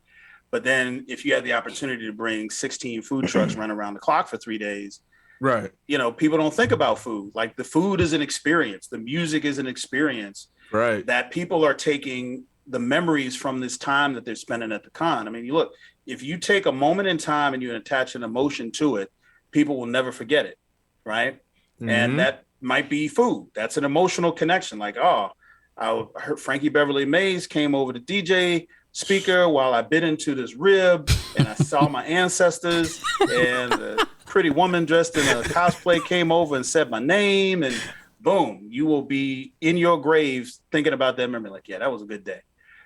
But then if you had the opportunity to bring 16 food trucks run around the clock for 3 days, right? People don't think about food. Like, the food is an experience. The music is an experience. Right. That people are taking the memories from this time that they're spending at the con. I mean, you look, if you take a moment in time and you attach an emotion to it, people will never forget it. Right. And that might be food. That's an emotional connection. Like, oh, I heard Frankie Beverly Mays came over to DJ speaker while I bit into this rib, and I saw my ancestors, and a pretty woman dressed in a cosplay came over and said my name, and boom, you will be in your graves thinking about that memory. Like, yeah, that was a good day.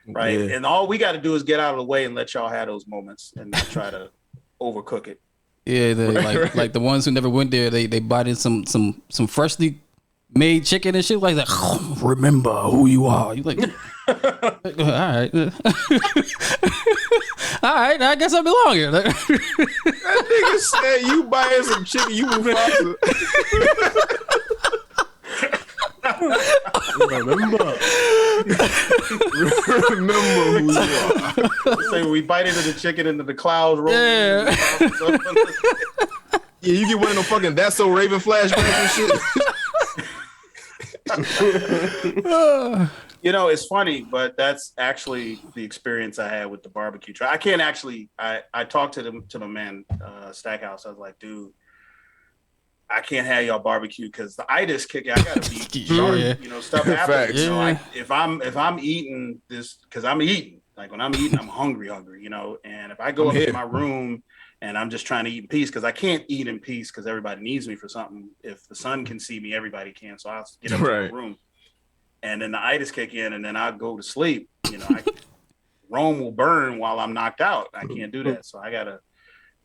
Right. Yeah. And all we got to do is get out of the way and let y'all have those moments and not try to overcook it. Yeah, like the ones who never went there, they bought in some freshly made chicken and shit like that. Oh, remember who you are. You like, all right, all right. I guess I belong here. That nigga said you buying some chicken, you Mufasa. Remember who you are. So we bite into the chicken into the clouds. Yeah. Yeah, you get one of them fucking That's So Raven flashbacks and shit. It's funny, but that's actually the experience I had with the barbecue truck. I can't actually. I talked to my man Stackhouse. I was like, dude, I can't have y'all barbecue because the itis kick. I gotta be sharp. Stuff happens. If I'm eating this, because I'm eating. Like, when I'm eating, I'm hungry. And if I go up to my room and I'm just trying to eat in peace, because I can't eat in peace because everybody needs me for something. If the sun can see me, everybody can. So I'll get up to my room, and then the itis kick in, and then I'll go to sleep. Rome will burn while I'm knocked out. I can't do that. So I gotta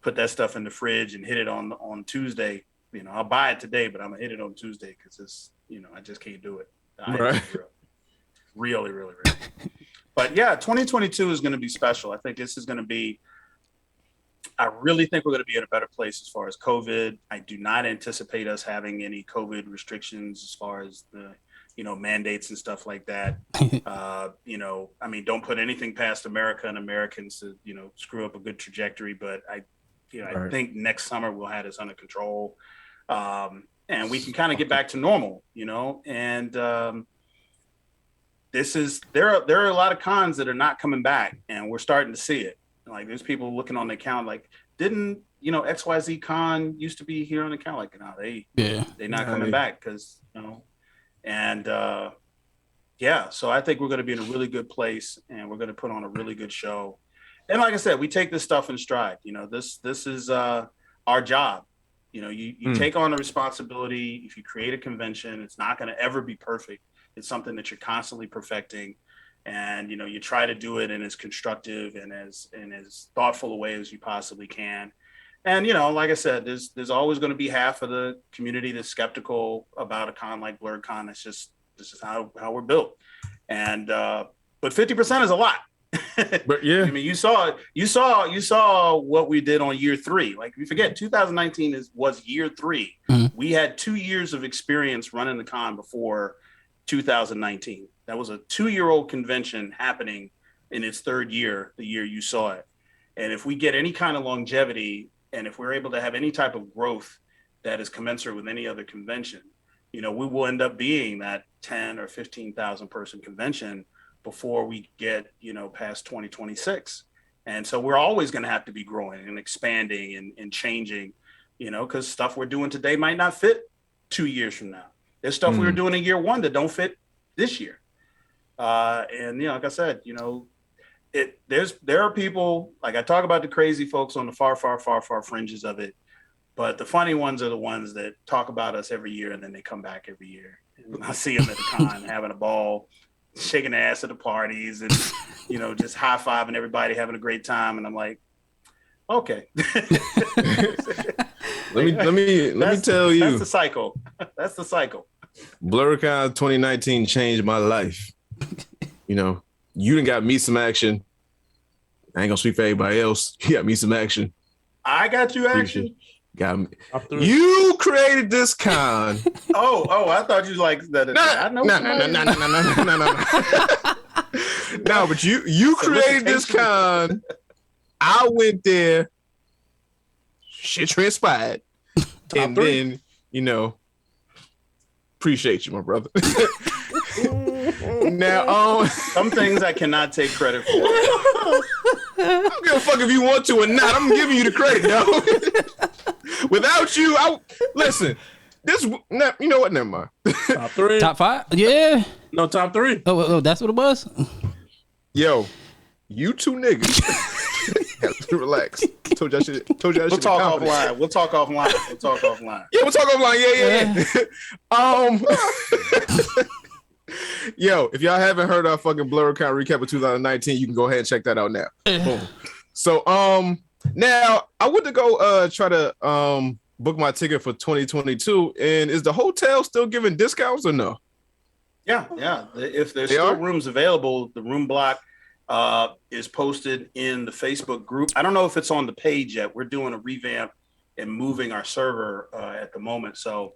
put that stuff in the fridge and hit it on Tuesday. I'll buy it today, but I'm gonna hit it on Tuesday because it's, I just can't do it. Right. Really, really, really. But yeah, 2022 is going to be special. I think this is going to be, I really think we're going to be in a better place as far as COVID. I do not anticipate us having any COVID restrictions as far as the, mandates and stuff like that. Don't put anything past America and Americans to, screw up a good trajectory. But I think next summer we'll have this under control. And we can kind of get back to normal, and there are a lot of cons that are not coming back, and we're starting to see it. Like, there's people looking on the account like, didn't, XYZ con used to be here on the account? Like, no, they're not coming back because, and so I think we're going to be in a really good place, and we're going to put on a really good show. And like I said, we take this stuff in stride. This is our job. You take on the responsibility. If you create a convention, it's not going to ever be perfect. It's something that you're constantly perfecting, and you try to do it in as constructive and as thoughtful a way as you possibly can. And like I said, there's always going to be half of the community that's skeptical about a con like Blerdcon. This is how we're built. And but 50% is a lot. But yeah, I mean, you saw what we did on year 3. Like, we forget 2019 was year 3. Mm-hmm. We had 2 years of experience running the con before 2019. That was a 2-year-old convention happening in its 3rd year, the year you saw it. And if we get any kind of longevity, and if we're able to have any type of growth that is commensurate with any other convention, we will end up being that 10 or 15,000 person convention before we get, past 2026. And so we're always going to have to be growing and expanding and changing, because stuff we're doing today might not fit 2 years from now. There's stuff we were doing in year 1 that don't fit this year. And, like I said, there are people, like, I talk about the crazy folks on the far, far, far, far fringes of it. But the funny ones are the ones that talk about us every year, and then they come back every year. And I see them at the con having a ball, shaking their ass at the parties, and just high-fiving everybody, having a great time. And I'm like, okay. let me tell you. That's the cycle. That's the cycle. Blerdcon 2019 changed my life. You done got me some action. I ain't gonna speak for everybody else. You got me some action. I got you action. Got me. Top three. You created this con. I thought you like that. I know somebody. No, but you created this con. I went there. Shit transpired. And then, appreciate you, my brother. Now, some things I cannot take credit for. I don't give a fuck if you want to or not. I'm giving you the credit, though. Without you, listen. This, you know what? Never mind. Top three. Top five? Yeah. No, top three. Oh, that's what it was? Yo, you two niggas. Have to relax. Told y'all shit. We'll talk offline. We'll talk offline. Yeah, we'll talk offline. Yeah. Yo, if y'all haven't heard our fucking Blerdcon recap of 2019, you can go ahead and check that out now. Boom. So, now I went to go try to book my ticket for 2022, and is the hotel still giving discounts or no? Yeah. If there's still rooms available, the room block is posted in the Facebook group. I don't know if it's on the page yet. We're doing a revamp and moving our server at the moment, so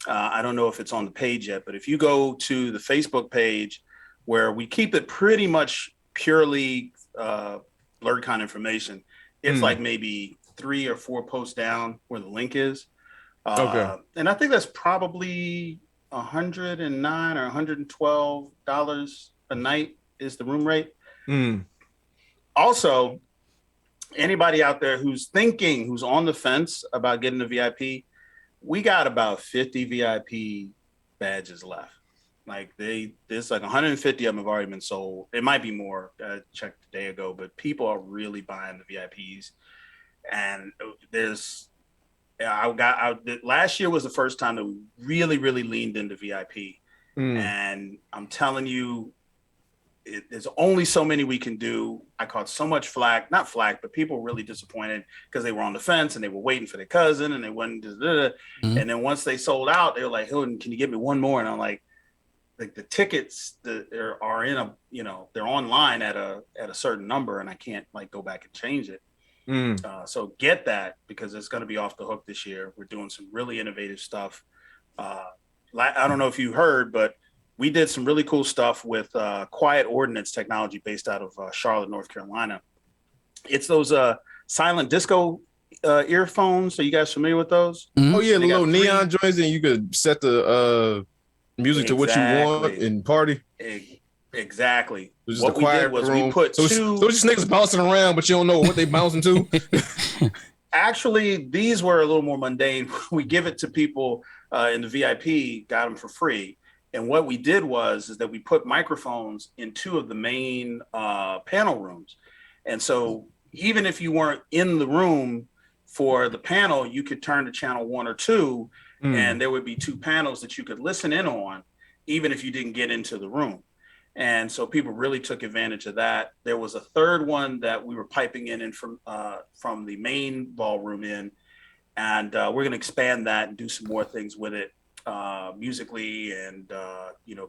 I don't know if it's on the page yet. But if you go to the Facebook page, where we keep it pretty much purely Blerdcon information, it's like maybe 3 or 4 posts down where the link is. Okay. And I think that's probably $109 or $112 a night is the room rate. Also, anybody out there who's on the fence about getting a VIP, we got about 50 VIP badges left. Like there's like 150 of them have already been sold. It might be more. I checked a day ago, but people are really buying the VIPs. And last year was the first time that we really, really leaned into VIP. And I'm telling you, there's only so many we can do. I caught so much flack, not flack, but people were really disappointed because they were on the fence and they were waiting for their cousin and they went, and then once they sold out, they were like, Hilton, can you get me one more? And I'm like the tickets that are in they're online at a certain number, and I can't like go back and change it. So get that, because it's going to be off the hook this year. We're doing some really innovative stuff. I don't know if you heard, but we did some really cool stuff with quiet ordnance technology based out of Charlotte, North Carolina. It's those silent disco earphones. Are you guys familiar with those? Oh yeah, the little neon joints, and you could set the music to what you want and party. Exactly. What we did was we put those just niggas bouncing around, but you don't know what they bouncing to. Actually, these were a little more mundane. We give it to people in the VIP, got them for free. And what we did is that we put microphones in 2 of the main panel rooms. And so even if you weren't in the room for the panel, you could turn to channel 1 or 2, and there would be 2 panels that you could listen in on, even if you didn't get into the room. And so people really took advantage of that. There was a third one that we were piping in from the main ballroom in, and we're going to expand that and do some more things with it. Musically and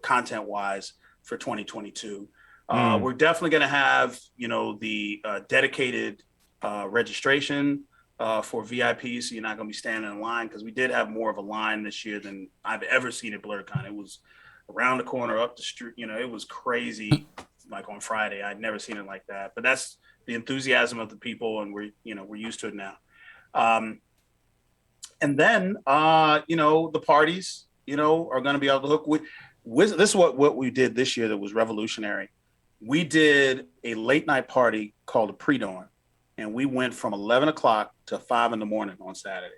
content wise for 2022. We're definitely going to have the dedicated registration for VIPs, so you're not going to be standing in line, because we did have more of a line this year than I've ever seen at Blerdcon. It was around the corner, up the street, it was crazy. Like on Friday, I'd never seen it like that. But that's the enthusiasm of the people, and we're used to it now. And then, the parties, are going to be on the hook. This is what we did this year that was revolutionary. We did a late night party called a pre-dawn, and we went from 11 o'clock to 5 in the morning on Saturday.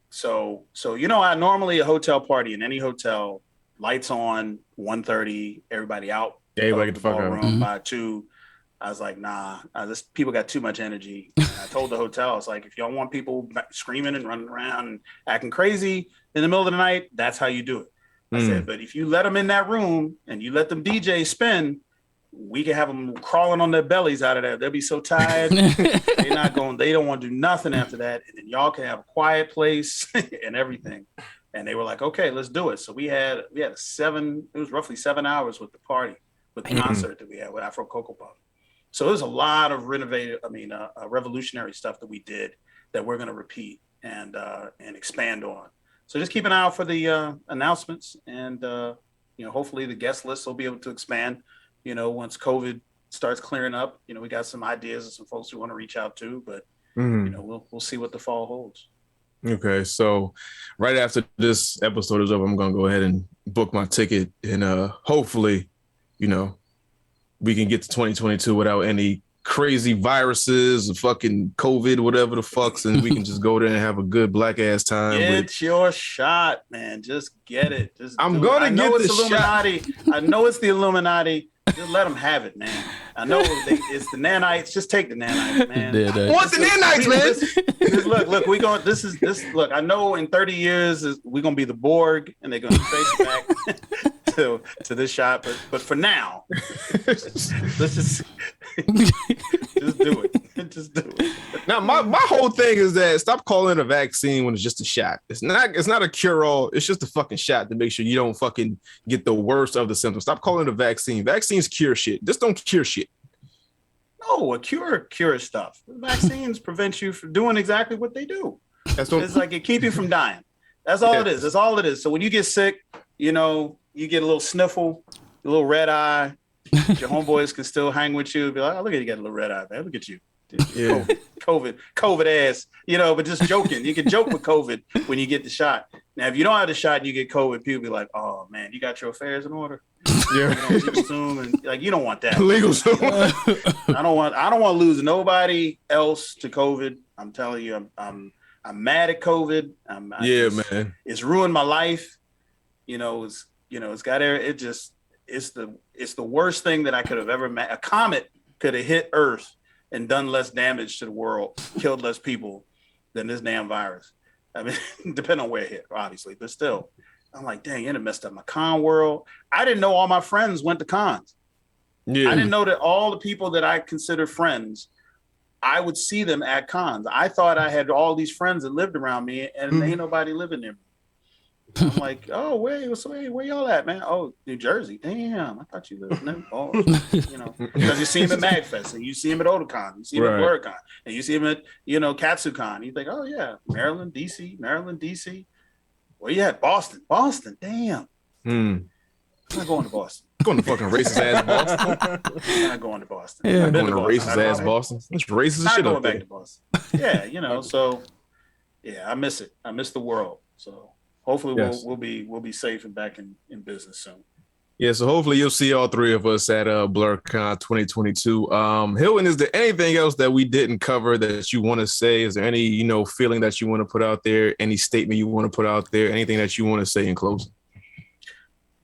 So I normally a hotel party in any hotel, lights on, 1:30, everybody out. Everybody get the fuck out. By 2. I was like, nah, people got too much energy. And I told the hotel, I was like, if y'all want people screaming and running around and acting crazy in the middle of the night, that's how you do it. I said, but if you let them in that room and you let them DJs spin, we can have them crawling on their bellies out of there. They'll be so tired. They don't want to do nothing after that. And then y'all can have a quiet place and everything. And they were like, okay, let's do it. So we had it was roughly 7 hours with the party, with the concert that we had with Afro Cocoa Puff. So there's a lot of revolutionary stuff that we did that we're going to repeat and expand on. So just keep an eye out for the announcements, and hopefully the guest list will be able to expand. Once COVID starts clearing up, we got some ideas of some folks we want to reach out to, but we'll see what the fall holds. Okay, so right after this episode is over, I'm gonna go ahead and book my ticket, and hopefully, we can get to 2022 without any crazy viruses, fucking COVID, whatever the fucks, and we can just go there and have a good black ass time. Get your shot, man. Just get it. I'm gonna get the Illuminati. shot. I know it's the Illuminati. Just let them have it, man. I know it's the nanites. Just take the nanites, man. What's the nanites, man? Look. We going. This. Look, I know in 30 years we're gonna be the Borg, and they're gonna trace it back to this shot. But for now, let's just do it. Just do it. Now, my whole thing is that stop calling it a vaccine when it's just a shot. It's not a cure-all. It's just a fucking shot to make sure you don't fucking get the worst of the symptoms. Stop calling it a vaccine. Vaccines cure shit. Just don't cure shit. No, a cure stuff. Vaccines prevent you from doing exactly what they do. It's like it keep you from dying. That's all it is. That's all it is. So when you get sick, you get a little sniffle, a little red eye. Your homeboys can still hang with you. Be like, oh, look at you got a little red eye, man. Look at you. Yeah. COVID ass, but just joking. You can joke with COVID when you get the shot. Now, if you don't have the shot and you get COVID, people be like, oh man, you got your affairs in order. Yeah. Legal Zoom, and like, you don't want that. Legal Zoom. I don't want to lose nobody else to COVID. I'm telling you, I'm mad at COVID. Man. It's ruined my life. It's the worst thing that I could have ever met. A comet could have hit Earth and done less damage to the world, killed less people than this damn virus. I mean, depending on where it hit, obviously, but still, I'm like, dang, it messed up my con world. I didn't know all my friends went to cons. Yeah. I didn't know that all the people that I consider friends, I would see them at cons. I thought I had all these friends that lived around me, and ain't nobody living there. I'm like, oh, where y'all at, man? Oh, New Jersey. Damn, I thought you lived in because you see him at MagFest, and you see him at Otakon, you see him at Blerdcon, and you see him at, KatsuCon. You think, oh yeah, Maryland, DC. Where you at? Boston. Damn. I'm not going to Boston. Going to fucking racist ass Boston. I'm not going to Boston. Yeah, going to racist ass Boston. It's racist not shit going up back there. to Boston. Yeah, so yeah, I miss it. I miss the world. So hopefully we'll be safe and back in business soon. Yeah, so hopefully you'll see all three of us at Blerdcon 2022. Hilton, is there anything else that we didn't cover that you want to say? Is there any, feeling that you want to put out there? Any statement you want to put out there? Anything that you want to say in closing?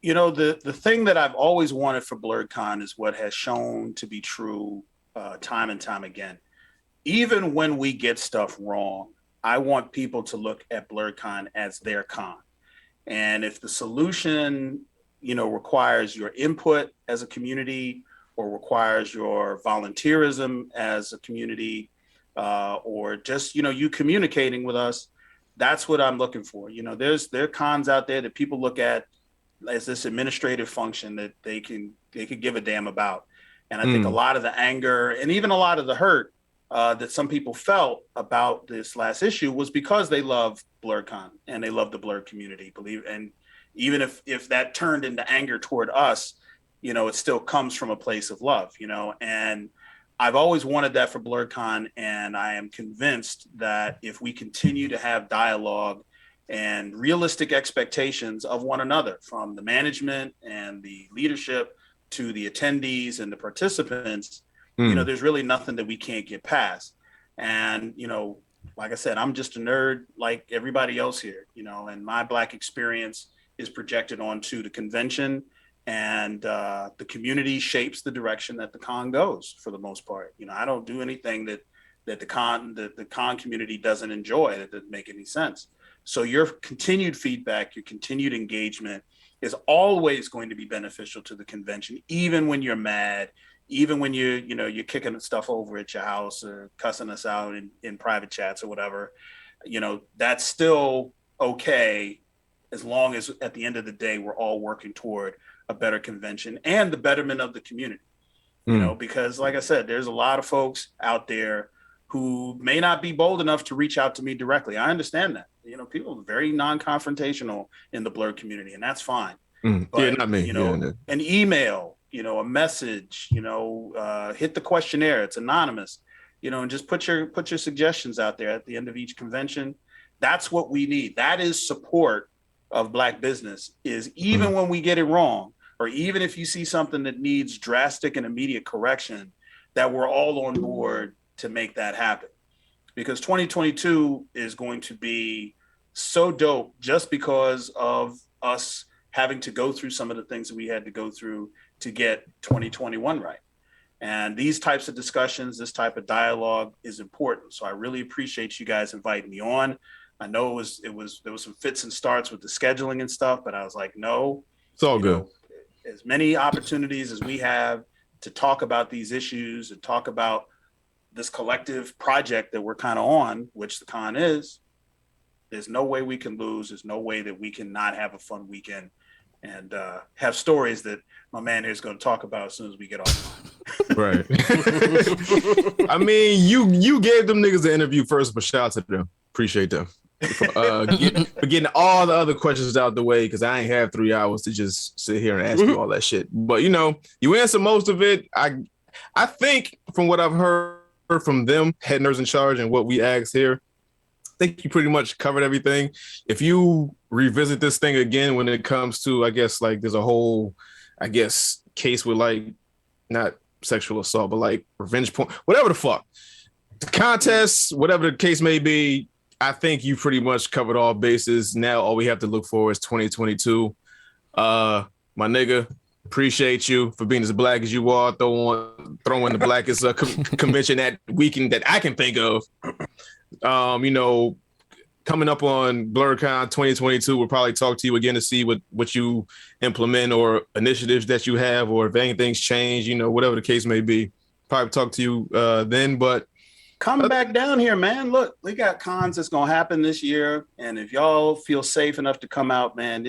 The thing that I've always wanted for Blerdcon is what has shown to be true time and time again. Even when we get stuff wrong, I want people to look at Blerdcon as their con. And if the solution, requires your input as a community, or requires your volunteerism as a community, or just, you communicating with us, that's what I'm looking for. There are cons out there that people look at as this administrative function that they could give a damn about. And I think a lot of the anger and even a lot of the hurt that some people felt about this last issue was because they love Blerdcon and they love the Blerd community. And even if that turned into anger toward us, it still comes from a place of love, and I've always wanted that for Blerdcon. And I am convinced that if we continue to have dialogue and realistic expectations of one another, from the management and the leadership to the attendees and the participants, there's really nothing that we can't get past. And, like I said, I'm just a nerd like everybody else here, and my Black experience is projected onto the convention, and the community shapes the direction that the con goes for the most part. I don't do anything that the con community doesn't enjoy, that doesn't make any sense. So your continued feedback, your continued engagement is always going to be beneficial to the convention, even when you're mad, even when you're kicking stuff over at your house or cussing us out in private chats or whatever. That's still okay, as long as at the end of the day, we're all working toward a better convention and the betterment of the community. Because like I said, there's a lot of folks out there who may not be bold enough to reach out to me directly. I understand that. People are very non-confrontational in the Blerd community, and that's fine. But, yeah, not me. An email, a message, hit the questionnaire. It's anonymous, and just put your suggestions out there at the end of each convention. That's what we need. That is support of Black business, is even when we get it wrong, or even if you see something that needs drastic and immediate correction, that we're all on board to make that happen. Because 2022 is going to be so dope just because of us having to go through some of the things that we had to go through to get 2021 right. And these types of discussions, this type of dialogue is important. So I really appreciate you guys inviting me on. I know there was some fits and starts with the scheduling and stuff, but I was like, no, it's all good. As many opportunities as we have to talk about these issues and talk about this collective project that we're kind of on, which the con is, there's no way we can lose. There's no way that we can not have a fun weekend and have stories that my man here is going to talk about as soon as we get off. Right. I mean, you gave them niggas the interview first, but shout out to them. Appreciate them for getting all the other questions out the way, because I ain't have 3 hours to just sit here and ask you all that shit. But you answer most of it. I think from what I've heard from them, head nerds in charge, and what we asked here, I think you pretty much covered everything. If you revisit this thing again when it comes to, I guess, like, there's a whole, I guess, case with, like, not sexual assault, but like revenge porn, whatever the fuck, the contests, whatever the case may be, I think you pretty much covered all bases. Now all we have to look for is 2022. My nigga, appreciate you for being as Black as you are, throwing the blackest convention that weekend that I can think of. Coming up on Blerdcon 2022, we'll probably talk to you again to see what you implement or initiatives that you have, or if anything's changed, whatever the case may be. Probably talk to you then, but come back down here, man. Look, we got cons that's going to happen this year. And if y'all feel safe enough to come out, man,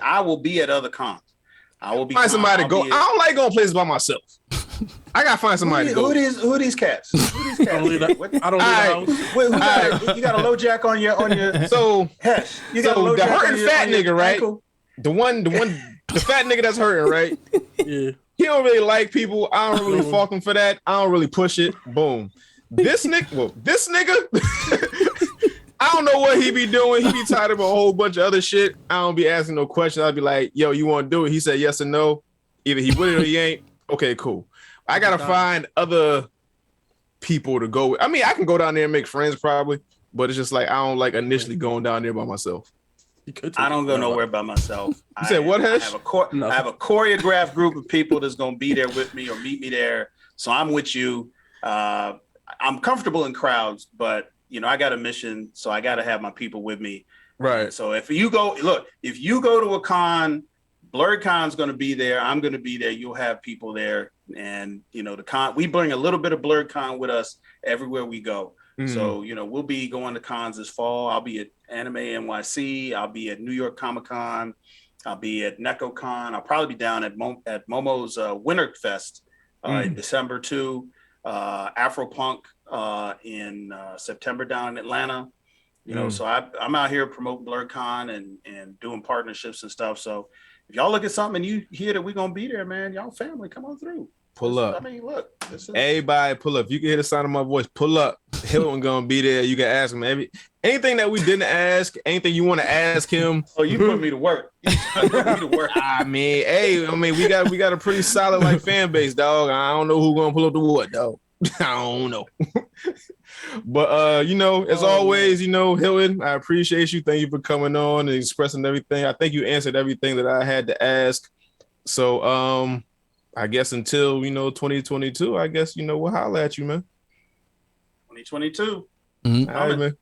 I will be at other cons. I will be find somebody to go. I don't like going places by myself. I gotta find somebody to go. Who are these cats? I don't leave the house. You got a low jack on your so Hesh. You got a low the jack hurting on your, fat on your nigga, right? ankle? The fat nigga that's hurting, right? Yeah. He don't really like people. I don't really fault him for that. I don't really push it. Boom. This nigga, I don't know what he be doing. He be tired of a whole bunch of other shit. I don't be asking no questions. I'd be like, yo, you want to do it? He said yes or no. Either he with it or he ain't. Okay, cool. I gotta find other people to go with. I mean, I can go down there and make friends probably, but it's just like I don't like initially going down there by myself. I don't go nowhere by myself. You said what, Hesh? I have a choreographed group of people that's gonna be there with me or meet me there. So I'm with you. I'm comfortable in crowds, but I got a mission, so I got to have my people with me. Right. So if you go to a con, Blerdcon's going to be there. I'm going to be there. You'll have people there, and the con. We bring a little bit of Blerdcon with us everywhere we go. So we'll be going to cons this fall. I'll be at Anime NYC. I'll be at New York Comic Con. I'll be at NecoCon. I'll probably be down at Momo's Winter Fest in December too. Afropunk in September down in Atlanta. So I'm out here promoting Blerdcon and doing partnerships and stuff. So if y'all look at something and you hear that we're gonna be there, man, y'all family, come on through. Pull up. I mean, look. Everybody pull up. If you can hear the sound of my voice, pull up. Hilton gonna be there. You can ask him anything that we didn't ask, anything you want to ask him. Oh, you put me to work. I mean, we got a pretty solid fan base, dog. I don't know who's gonna pull up the wood, dog. I don't know. But as always, Hilton, I appreciate you. Thank you for coming on and expressing everything. I think you answered everything that I had to ask. So I guess until 2022, I guess we'll holler at you, man. 2022. All right, man.